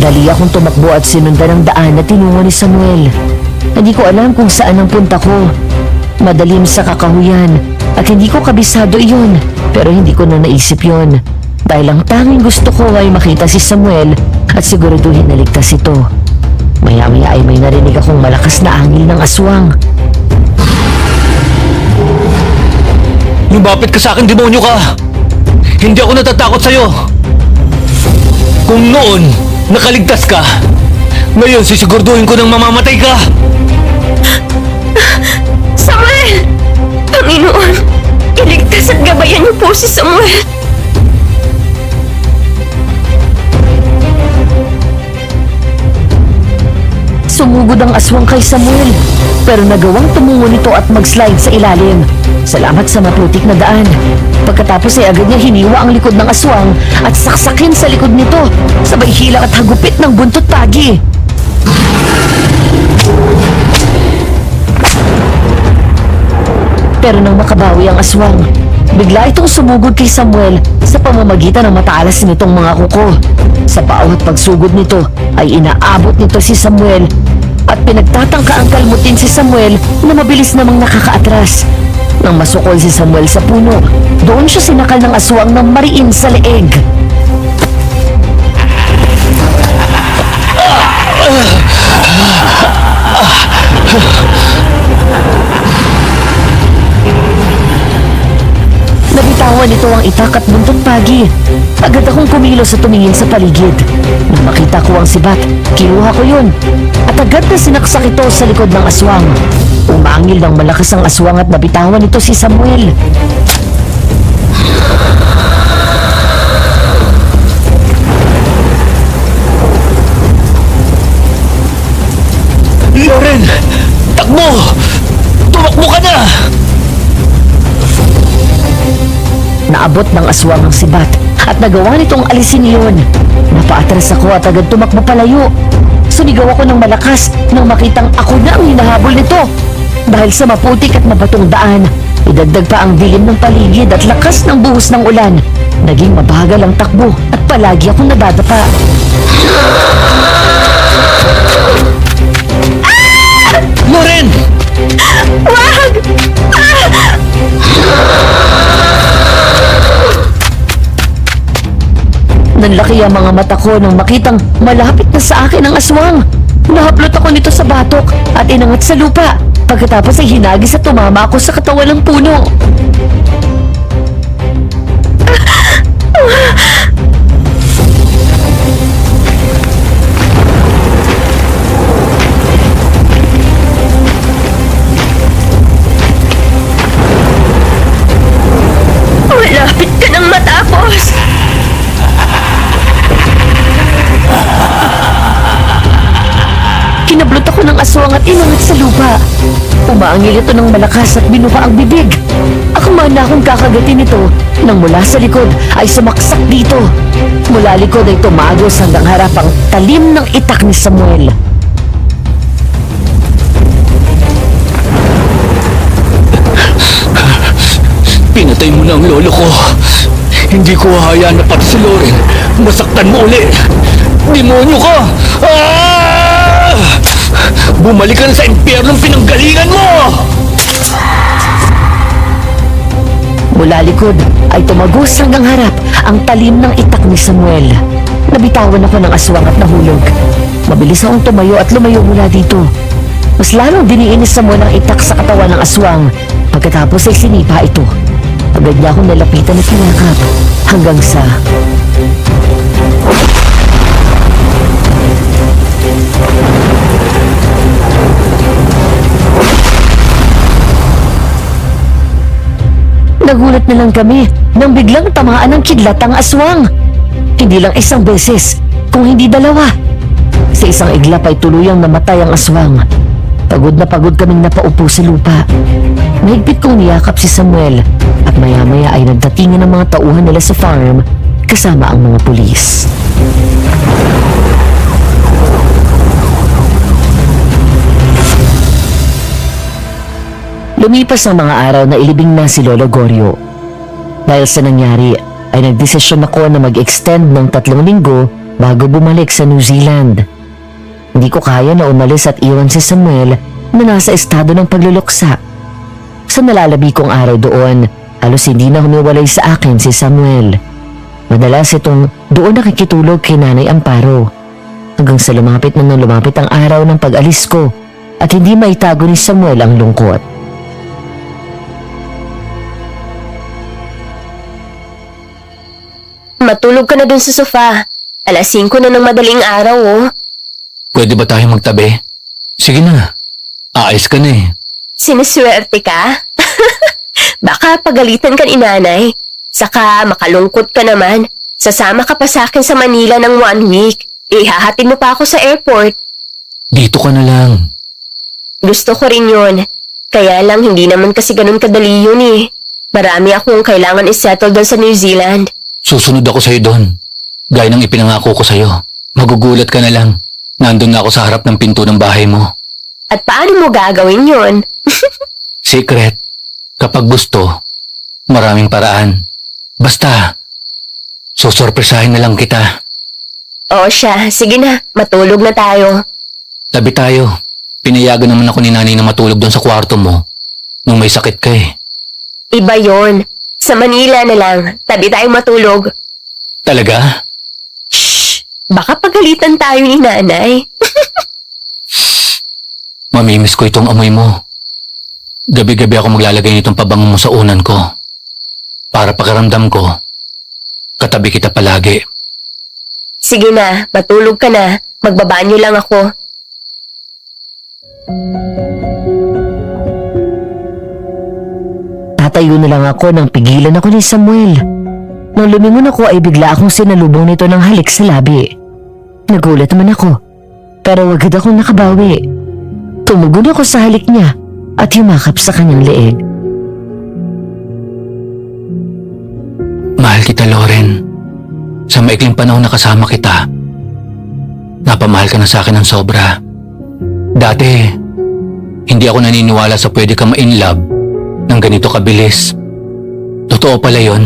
Dali akong tumakbo at sinundan ang daan na tinungo ni Samuel. Hindi ko alam kung saan ang punta ko. Madalim sa kakahuyan at hindi ko kabisado iyon, pero hindi ko na naisip yon. Dahil ang tanging gusto ko ay makita si Samuel at siguraduhin na ligtas ito. Maya-maya ay may narinig akong malakas na angil ng aswang. Lumapit ka sa akin, demonyo ka! Hindi ako natatakot sa'yo! Kung noon, nakaligtas ka, ngayon sisiguraduhin ko nang mamamatay ka! Samuel! Panginoon, iligtas at gabayan niyo po si Samuel! Sumugod ang aswang kay Samuel, pero nagawang tumungo nito at mag-slide sa ilalim. Salamat sa maputik na daan. Pagkatapos ay agad niya hiniwa ang likod ng aswang at saksakin sa likod nito, sabay hila at hagupit ng buntot pagi. Pero nang makabawi ang aswang, bigla itong sumugod kay Samuel sa pamamagitan ng mataalas nitong mga kuko. Sa bawat pagsugod nito ay inaabot nito si Samuel at pinagtatangkaang kalmutin si Samuel na mabilis namang nakakaatras. Nang masukol si Samuel sa puno, doon siya sinakal ng aswang ng mariin sa leeg. Nabitawan nito ang itak at buntot pagi. Agad akong kumilos at tumingin sa paligid. Nang makita ko ang sibat, kinuha ko yun. At agad na sinaksak ito sa likod ng aswang. Umangil ng malakas ang aswang at nabitawan nito si Samuel. Loren! Takbo! Tumakbo ka na! maabot ng aswang ang sibat at nagawa nitong alisin iyon. Napaatras ako at agad tumakbo palayo. Sumigaw ako ng malakas nang makitang ako na ang hinahabol nito. Dahil sa maputik at mabatong daan, idagdag pa ang dilim ng paligid at lakas ng buhos ng ulan. Naging mabagal ang takbo at palagi akong nadadapa. Loren! Nanlaki ang mga mata ko nang makitang malapit na sa akin ang aswang. Nahaplot ako nito sa batok at inangat sa lupa. Pagkatapos ay hinagis at tumama ako sa katawan ng puno. Malapit ka nang matapos! Kinablot ako ng aswang at inangat sa lupa. Umaangil ito ng malakas at binuka ang bibig. Akma na akong kakagatin ito nang mula sa likod ay sumaksak dito. Mula likod ay tumagos hanggang harap ang talim ng itak ni Samuel. Pinatay mo na ang lolo ko. Hindi ko hahayaan na pati si Loren masaktan mo uli. Demonyo ka! Ah! Bumalik ka na sa impyernong pinanggalingan mo! Mula likod ay tumagos hanggang harap ang talim ng itak ni Samuel. Nabitawan ako ng aswang at nahulog. Mabilis akong tumayo at lumayo mula dito. Mas lalong diniin ni Samuel ang itak sa katawan ng aswang. Pagkatapos ay sinipa ito. Agad niya akong nalapitan at kinakap hanggang sa... Nagulat na lang kami nang biglang tamaan ng kidlat ang aswang. Hindi lang isang beses, kung hindi dalawa. Sa isang iglap ay tuluyang namatay ang aswang. Pagod na pagod kaming napaupo sa lupa. Mahigpit kong niyakap si Samuel at maya-maya ay nagdatingan ng mga tauhan nila sa farm kasama ang mga pulis. Lumipas ang mga araw na ilibing na si Lolo Gorio. Dahil sa nangyari, ay nagdesisyon ako na mag-extend ng 3 linggo bago bumalik sa New Zealand. Hindi ko kaya na umalis at iwan si Samuel na nasa estado ng pagluluksa. Sa nalalabi kong araw doon, halos hindi na humiwalay sa akin si Samuel. Madalas itong doon nakikitulog kay Nanay Amparo. Hanggang sa lumapit ang araw ng pag-alis ko at hindi maitago ni Samuel ang lungkot. Matulog ka na dun sa sofa. 5:00 na ng madaling araw, oh. Pwede ba tayo magtabi? Sige na. Aalis ka na eh. Siniswerte ka? Baka pagalitan ka ni nanay. Saka makalungkot ka naman. Sasama ka pa sa akin sa Manila ng 1 week. Ihahatid mo pa ako sa airport. Dito ka na lang. Gusto ko rin yun. Kaya lang hindi naman kasi ganun kadali yun eh. Marami akong kailangan isettle doon sa New Zealand. Susunod ako sa'yo doon. Gaya ng ipinangako ko sa'yo. Magugulat ka na lang. Nandun na ako sa harap ng pinto ng bahay mo. At paano mo gagawin yun? Secret. Kapag gusto, maraming paraan. Basta, susurpresahin na lang kita. O siya, sige na. Matulog na tayo. Tabi tayo. Pinayagan naman ako ni nanay na matulog doon sa kwarto mo. Nung may sakit ka eh. Iba yon. Sa Manila na lang. Tabi tayong matulog. Talaga? Shh! Baka pagalitan tayo ni nanay. Mamimiss ko itong amoy mo. Gabi-gabi ako maglalagay nitong pabango mo sa unan ko. Para pakiramdam ko, katabi kita palagi. Sige na, matulog ka na. Magbabanyo lang ako. Tatayo na lang ako nang pigilan ako ni Samuel. Nang lumingon ako ay bigla akong sinalubong nito ng halik sa labi. Nagulat naman ako, pero agad akong nakabawi. Tumugon ako sa halik niya at yumakap sa kanyang leeg. Mahal kita, Loren. Sa maikling panahon na kasama kita, napamahal ka na sa akin ng sobra. Dati, hindi ako naniniwala sa pwede ka ma-inlove ng ganito kabilis. Totoo pala yon.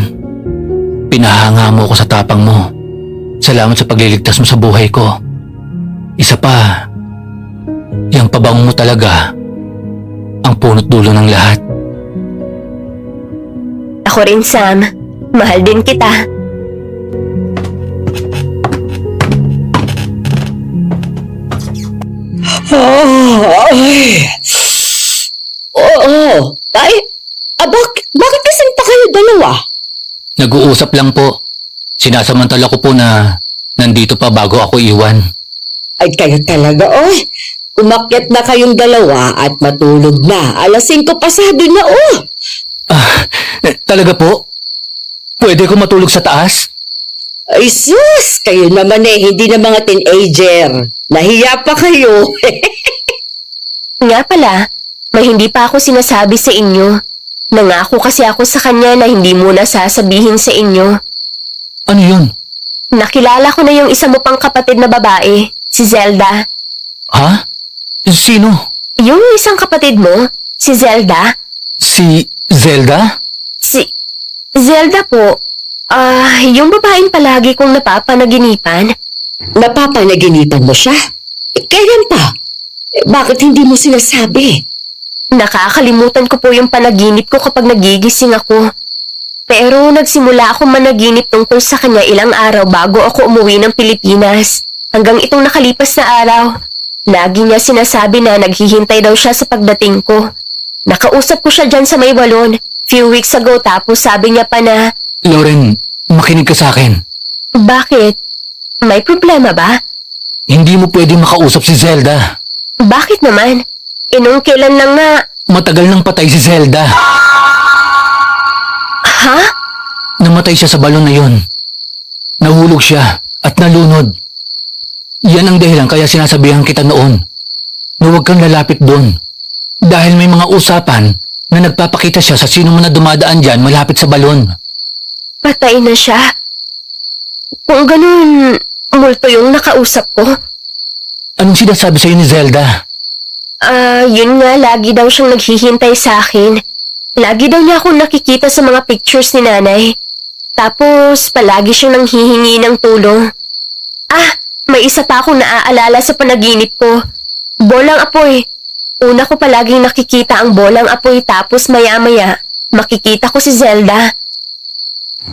Pinahanga mo ako sa tapang mo. Salamat sa pagliligtas mo sa buhay ko. Isa pa, yung pabango mo talaga ang punot dulo ng lahat. Ako rin, Sam. Mahal din kita. Ay. Oo. Ay, bakit kasing pa kayo dalawa? Nag-uusap lang po. Sinasamantala ko po na nandito pa bago ako iwan. Ay, kayo talaga, oy. Umakyat na kayong dalawa at matulog na. 5:00 pasado na, oh. Talaga po? Pwede ko matulog sa taas? Ay, sus! Kayo naman hindi na mga teenager. Nahiya pa kayo. Nga pala, may hindi pa ako sinasabi sa inyo. Nangako kasi ako sa kanya na hindi muna sasabihin sa inyo. Ano yun? Nakilala ko na yung isa mo pang kapatid na babae, si Zelda. Ha? Sino? Yung isang kapatid mo, si Zelda? Si Zelda? Si Zelda po. Yung babaeng palagi kong napapanaginipan. Napapanaginipan mo siya? Kailan pa? Bakit hindi mo sinasabi? Nakakalimutan ko po yung panaginip ko kapag nagigising ako. Pero nagsimula akong managinip tungkol sa kanya ilang araw bago ako umuwi ng Pilipinas. Hanggang itong nakalipas na araw. Lagi niya sinasabi na naghihintay daw siya sa pagdating ko. Nakausap ko siya dyan sa may balon. Few weeks ago tapos sabi niya pa na, Loren, makinig ka sa akin. bakit? May problema ba? Hindi mo pwede makausap si Zelda. Bakit naman? Inong kailan lang nga. Matagal nang patay si Zelda. Ha? Namatay siya sa balon na yon. Nahulog siya at nalunod. Yan ang dahilan kaya sinasabihan kita noon na huwag kang lalapit doon. Dahil may mga usapan na nagpapakita siya sa sino man na dumadaan dyan malapit sa balon. Patay na siya? Kung ganun, multo yung nakausap ko. Anong sinasabi sa'yo ni Zelda? Yun nga, lagi daw siyang naghihintay sa akin. Lagi daw niya akong nakikita sa mga pictures ni nanay. Tapos, palagi siyang nanghihingi ng tulong. May isa pa akong naaalala sa panaginip ko. Bolang apoy. Una ko palaging nakikita ang bolang apoy tapos maya-maya, makikita ko si Zelda.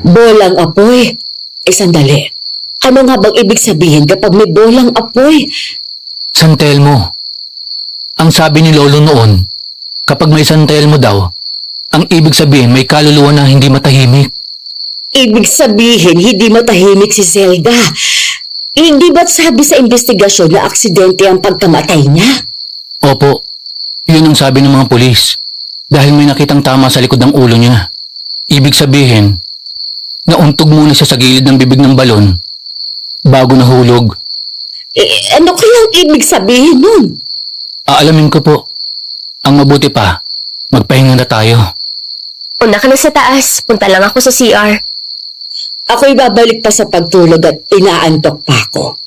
Bolang apoy? Sandali. Ano nga bang ibig sabihin kapag may bolang apoy? San Telmo. Ang sabi ni Lolo noon, kapag may San Telmo daw, ang ibig sabihin may kaluluwa na hindi matahimik. Ibig sabihin, hindi matahimik si Zelda. Hindi ba't sabi sa investigasyon na aksidente ang pagkamatay niya? Opo, yun ang sabi ng mga pulis. Dahil may nakitang tama sa likod ng ulo niya. Ibig sabihin, nauntog muna siya sa gilid ng bibig ng balon bago nahulog. Ano kayang ibig sabihin nun? Aalamin ko po. Ang mabuti pa, magpahinga na tayo. Una ka na sa taas, punta lang ako sa CR. Ako'y babalik pa sa pagtulog at inaantok pa ako.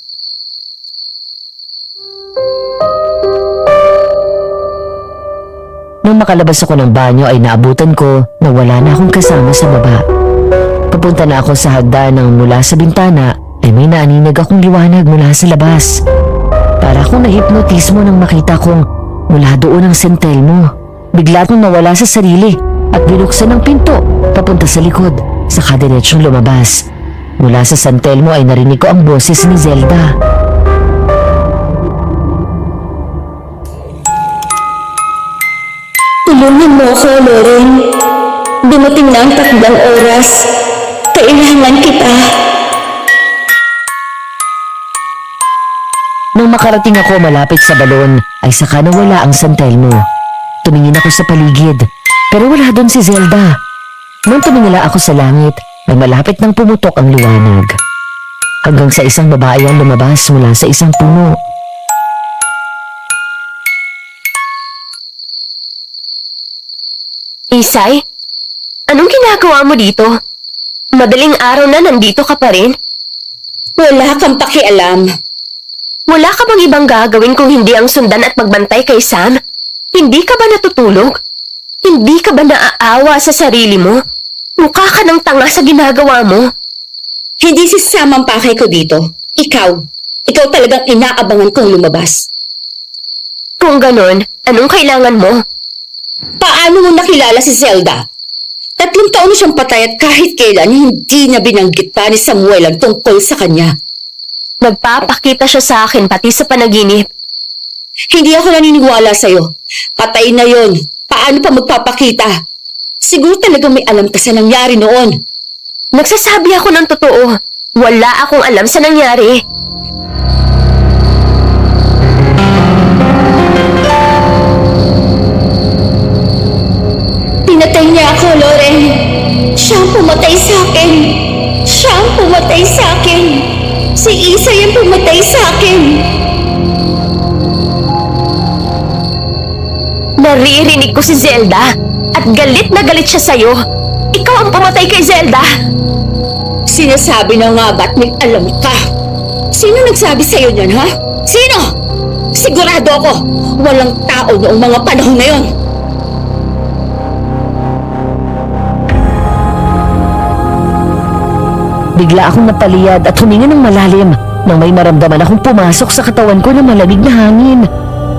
Nung makalabas ako ng banyo ay naabutan ko na wala na akong kasama sa baba. Papunta na ako sa hagdan nang mula sa bintana ay may naaninag akong liwanag mula sa labas. Para akong nahipnotismo nang makita kong mula doon ang sentelmo. Bigla akong nawala sa sarili at binuksan ang pinto papunta sa likod. Saka diretsong lumabas. Mula sa San Telmo ay narinig ko ang boses ni Zelda. Tulungan mo ako, Loren. Dumating na ang takdang oras. Kailangan kita. Nung makarating ako malapit sa balon, ay saka nawala ang San Telmo. Tumingin ako sa paligid, pero wala doon si Zelda. Nung tumingala ako sa langit, ay malapit nang pumutok ang liwanag. Hanggang sa isang babae ang lumabas mula sa isang puno. Isay? Anong ginagawa mo dito? Madaling araw na nandito ka pa rin? Wala kang pakialam. Wala ka bang ibang gagawin kung hindi ang sundan at magbantay kay Sam? Hindi ka ba natutulog? Hindi ka ba naaawa sa sarili mo? Mukha ka ng tanga sa ginagawa mo. Hindi si Sam ang pakay ko dito. Ikaw. Ikaw talagang inaabangan kong lumabas. Kung ganon, anong kailangan mo? Paano mo nakilala si Zelda? 3 taon na siyang patay at kahit kailan hindi niya binanggit pa ni Samuel ang tungkol sa kanya. Nagpapakita siya sa akin pati sa panaginip. Hindi ako naniniwala sa'yo. Patay na yon. Paano pa magpapakita? Siguro talagang may alam ka sa nangyari noon. Nagsasabi ako ng totoo. Wala akong alam sa nangyari. Pinatay niya ako, Loren. Siya ang pumatay sa akin. Siya ang pumatay sa akin. Si Isay ang pumatay sa akin. Naririnig ko si Zelda at galit na galit siya sa'yo. Ikaw ang pumatay kay Zelda. Sinasabi na nga ba't may alam ka? Sino nagsabi sa'yo niyan, ha? Sino? Sigurado ako, walang tao noong mga panahon na yon. Bigla akong napaliyad at huminga ng malalim nang may maramdaman akong pumasok sa katawan ko ng malamig na hangin.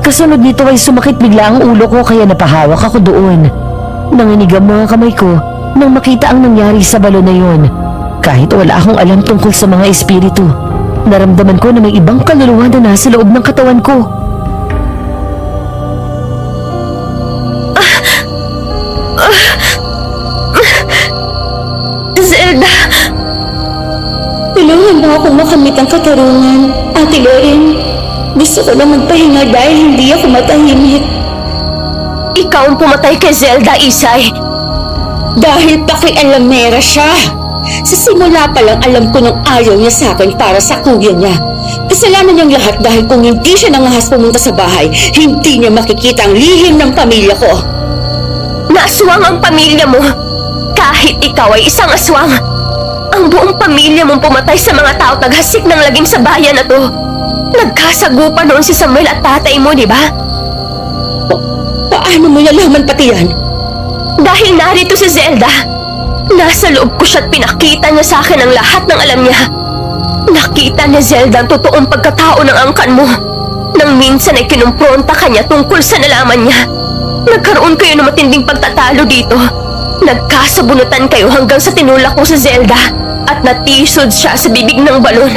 Kasunod nito ay sumakit bigla ang ulo ko kaya napahawak ako doon. Nanginig ang mga kamay ko nang makita ang nangyari sa balon na yun. Kahit wala akong alam tungkol sa mga espiritu, naramdaman ko na may ibang kaluluwa na nasa loob ng katawan ko. Zelda! Tulungan mo akong makamit ang katarungan, Ate Loren. Gusto ko lang magpahinga dahil hindi ako matahimik. Ikaw ang pumatay kay Zelda, Isay. Dahil pakialamera siya. Sa simula pa lang alam ko nung ayaw niya sa akin para sa kuya niya. Kasalanan niyang lahat dahil kung hindi siya nangahas pumunta sa bahay, hindi niya makikita ang lihim ng pamilya ko. Naaswang ang pamilya mo. Kahit ikaw ay isang aswang. Ang buong pamilya mong pumatay sa mga tao taghasik ng lagim sa bayan na to. Nagkasagupa noon si Samuel at tatay mo, di ba? Paano mo nalaman pati yan? Dahil narito si Zelda. Nasa loob ko siya at pinakita niya sa akin ang lahat ng alam niya. Nakita ni Zelda ang totoong pagkatao ng angkan mo. Nang minsan ay kinumpronta ka niya tungkol sa nalaman niya. Nagkaroon kayo ng matinding pagtatalo dito. Nagkasabunutan kayo hanggang sa tinulak mo si Zelda at natisod siya sa bibig ng balon.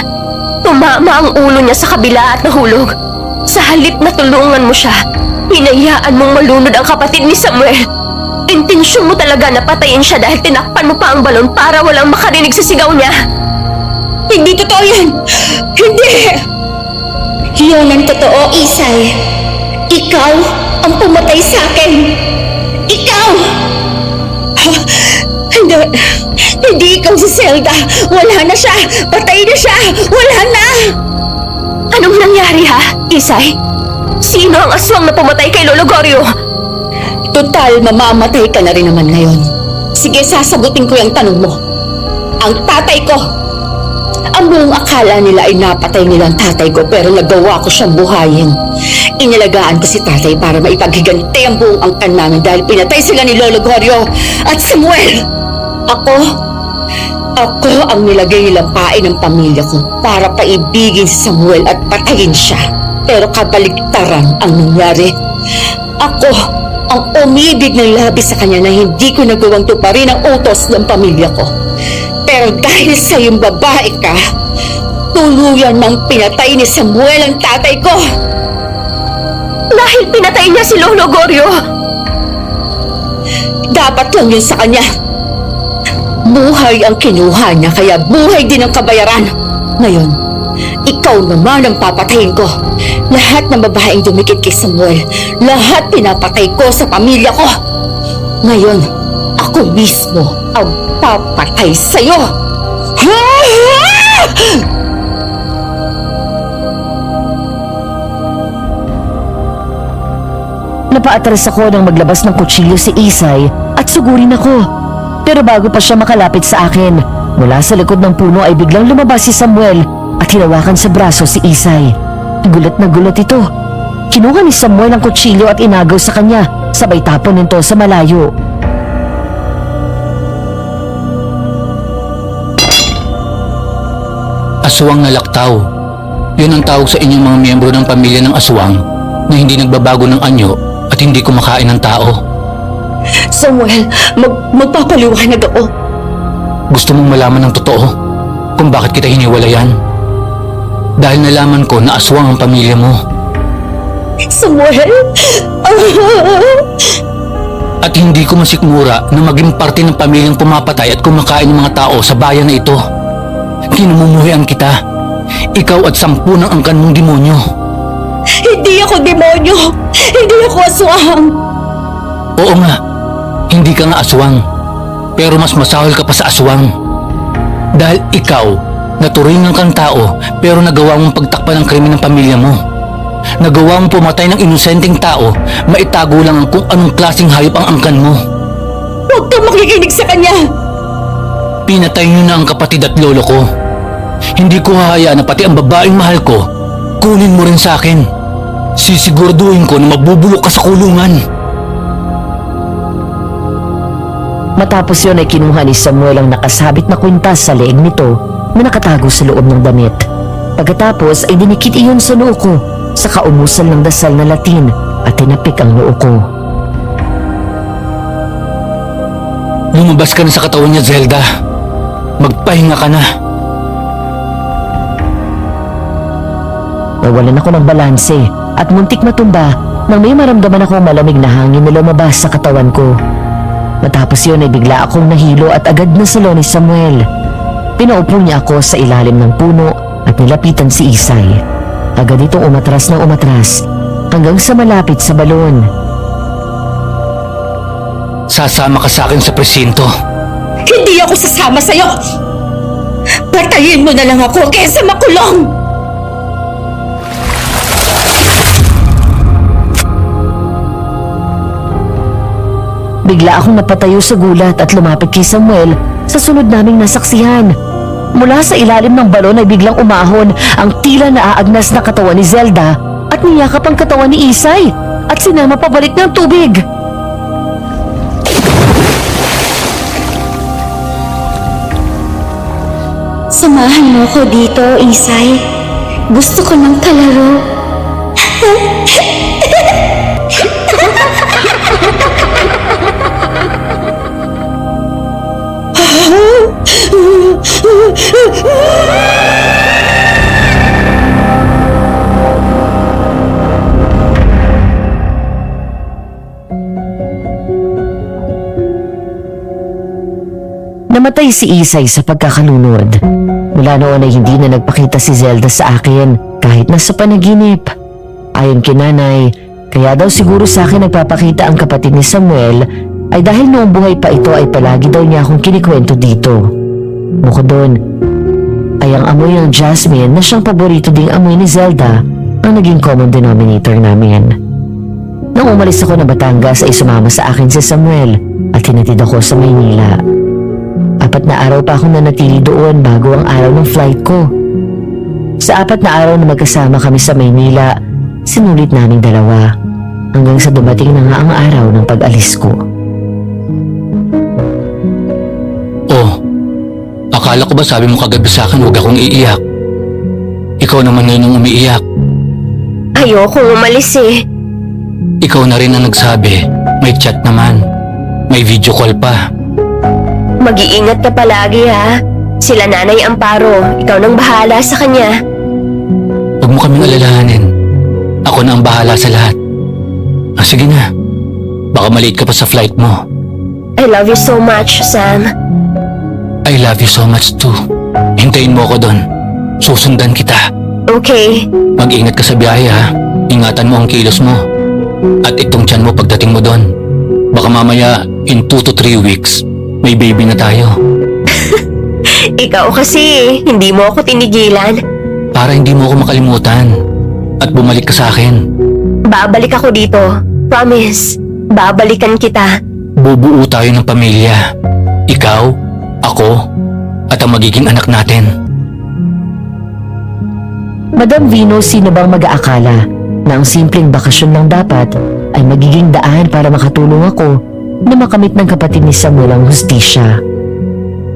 Tumama ang ulo niya sa kabila at nahulog. Sa halip na tulungan mo siya, hinayaan mong malunod ang kapatid ni Samuel. Intensyon mo talaga na patayin siya dahil tinakpan mo pa ang balon para walang makarinig sa sigaw niya. Hindi totoo yan! Hindi! Yun ang totoo, Isay. Ikaw ang pumatay sa akin. Ikaw! Hindi. Hindi ikaw si Zelda. Wala na siya. Patay na siya. Wala na. Anong nangyari ha, Isay? Sino ang aswang na pumatay kay Lolo Goryo? Total, mamamatay ka na rin naman ngayon. Sige, sasagutin ko yung tanong mo. Ang tatay ko. Ang buong akala nila ay napatay nila ang tatay ko pero nagawa ko siyang buhayin. Inalagaan ko si tatay para maipaghiganti ang buong angkan namin dahil pinatay sila ni Lolo Goryo at Samuel. Ako ang nilagay nilang pain ng pamilya ko para paibigin si Samuel at patayin siya. Pero kabaligtaran ang nangyari. Ako ang umibig ng labis sa kanya na hindi ko nagawang tuparin ang utos ng pamilya ko. Pero dahil sa iyong babae ka, tuluyan nang pinatay ni Samuel ang tatay ko. Dahil pinatay niya si Lolo Goryo. Dapat lang yun sa kanya. Buhay ang kinuha niya kaya buhay din ang kabayaran. Ngayon, ikaw naman ang papatayin ko. Lahat ng babaeng dumikit kay Samuel, lahat pinapatay ko sa pamilya ko. Ngayon, ako mismo ang papatay sa'yo. Napaatras ako nang maglabas ng kutsilyo si Isay at sugurin ako. Pero bago pa siya makalapit sa akin, mula sa likod ng puno ay biglang lumabas si Samuel at hinawakan sa braso si Isay. Gulat na gulat ito. Kinuha ni Samuel ang kutsilyo at inagaw sa kanya, sabay tapon nito sa malayo. Aswang na laktaw. Yun ang tawag sa inyong mga miyembro ng pamilya ng aswang na hindi nagbabago ng anyo at hindi kumakain ng tao. Samuel, magpapaliwanag ako. Gusto mong malaman ng totoo kung bakit kita hiniwalayan? Dahil nalaman ko na aswang ang pamilya mo. Samuel? At hindi ko masikmura na maging parte ng pamilyang pumapatay at kumakain ng mga tao sa bayan na ito. Kinamumuhian kita. Ikaw at 10 ng angkan mong demonyo. Hindi ako demonyo! Hindi ako aswang! Oo nga, hindi ka nga aswang. Pero mas masahol ka pa sa aswang. Dahil ikaw, naturingan kang tao pero nagawa mong pagtakpan ng krimen ng pamilya mo. Nagawa mong pumatay ng inosenteng tao, maitago lang ang kung anong klaseng hayop ang angkan mo. Huwag kang makikinig sa kanya! Pinatay niyo na ang kapatid at lolo ko. Hindi ko hahayaan na pati ang babaeng mahal ko, kunin mo rin sa akin. Sisiguraduhin ko na mabubulok ka sa kulungan. Matapos yun ay kinuha ni Samuel ang nakasabit na kwintas sa leeg nito na nakatago sa loob ng damit. Pagkatapos ay dinikit iyon sa noo ko, saka umusal ng dasal na Latin at tinapik ang noo ko. Lumabas ka na sa katawan niya, Zelda. Magpahinga ka na. Nawalan ako ng balanse at muntik matumba nang may maramdaman akong malamig na hangin na lumabas sa katawan ko. Matapos yun ay bigla akong nahilo at agad na salo ni Samuel. Pinaupo niya ako sa ilalim ng puno at nilapitan si Isay. Agad itong umatras na umatras hanggang sa malapit sa balon. Sasama ka sa akin sa presinto. Hindi ako sasama sa'yo! Patayin mo na lang ako kaysa makulong! Bigla akong napatayo sa gulat at lumapit kay Samuel sa sunod naming nasaksihan. Mula sa ilalim ng balon ay biglang umahon ang tila naaagnas na katawan ni Zelda at niyakap ang katawan ni Isay at sinama pabalik ng tubig. Samahan mo ko dito, Isay. Gusto ko ng kalaro. Namatay si Isay sa pagkakalunod. Mula noon ay hindi na nagpakita si Zelda sa akin kahit nasa panaginip. Ayon kay nanay, kaya daw siguro sa akin nagpapakita ang kapatid ni Samuel ay dahil noong buhay pa ito ay palagi daw niya akong kinikwento dito. Bukod doon, ay ang amoy ng jasmine na siyang paborito ding amoy ni Zelda ang naging common denominator namin. Nang umalis ako ng Batangas ay sumama sa akin si Samuel at hinatid ako sa Maynila. 4 na araw pa akong nanatili doon bago ang araw ng flight ko. Sa 4 na araw na magkasama kami sa Maynila, sinulit naming dalawa hanggang sa dumating na nga ang araw ng pag-alis ko. Oh, akala ko ba sabi mo kagabi sa akin huwag akong iiyak? Ikaw naman ngayon ang umiiyak. Ayokong umalis eh. Ikaw na rin ang nagsabi, may chat naman, may video call pa. Mag-iingat ka palagi ha. Sila Nanay Amparo, ikaw nang bahala sa kanya. Huwag mo kaming alalahanin. Ako na ang bahala sa lahat. Sige na. Baka maliit ka pa sa flight mo. I love you so much, Sam. I love you so much too. Hintayin mo ako doon. Susundan kita. Okay. Mag-ingat ka sa biyahe ha. Ingatan mo ang kilos mo. At itong tiyan mo pagdating mo doon. Baka mamaya in 2 to 3 weeks, may baby na tayo. Ikaw kasi, hindi mo ako tinigilan. Para hindi mo ako makalimutan. At bumalik ka sa akin. Babalik ako dito. Promise. Babalikan kita. Bubuo tayo ng pamilya. Ikaw, ako, at ang magiging anak natin. Madam Vino, sino bang mag-aakala na ang simpleng bakasyon lang dapat ay magiging daan para makatulong ako na makamit ng kapatid ni Samuel ang hustisya.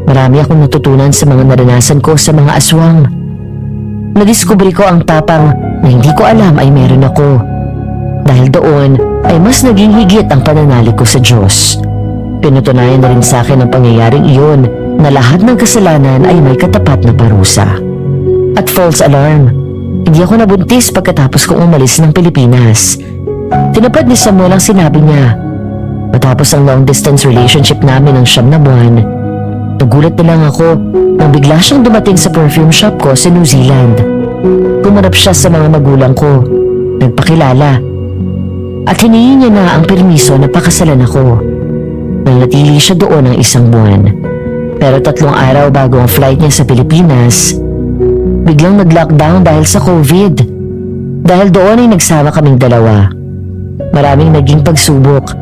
Marami akong natutunan sa mga naranasan ko sa mga aswang. Nadiskubre ko ang tapang na hindi ko alam ay meron ako. Dahil doon ay mas naging higit ang pananalig ko sa Diyos. Pinutunayan na rin sa akin ang pangyayaring iyon na lahat ng kasalanan ay may katapat na parusa. At false alarm, hindi ako nabuntis pagkatapos kong umalis ng Pilipinas. Tinupad ni Samuel ang sinabi niya. Matapos ang long distance relationship namin ng 9 na buwan, nagulat na lang ako nang bigla siyang dumating sa perfume shop ko sa New Zealand. Kumarap siya sa mga magulang ko, nagpakilala, at hiningi niya na ang permiso na pakasalan ako. Nanatili siya doon ng 1 buwan. Pero 3 araw bago ang flight niya sa Pilipinas, biglang nag-lockdown dahil sa COVID. Dahil doon ay nagsama kaming dalawa. Maraming naging pagsubok,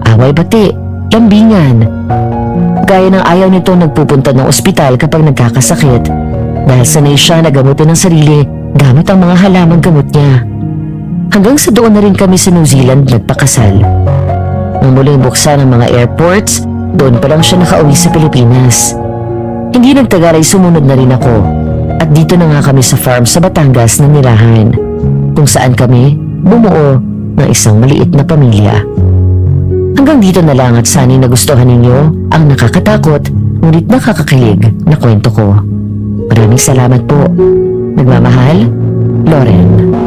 away-bati, lambingan. Gaya ng ayaw nito nagpupunta ng ospital kapag nagkakasakit dahil sanay siya na gamutin ng sarili gamit ang mga halamang gamot niya. Hanggang sa doon na rin kami sa New Zealand nagpakasal. Nang muling buksan ang mga airports, doon pa lang siya nakauwi sa Pilipinas. Hindi nagtagal ay sumunod na rin ako at dito na nga kami sa farm sa Batangas na nirahan, kung saan kami bumuo ng isang maliit na pamilya. Hanggang dito na lang at sana'y nagustuhan ninyo ang nakakatakot ngunit nakakakilig na kwento ko. Maraming salamat po. Nagmamahal, Loren.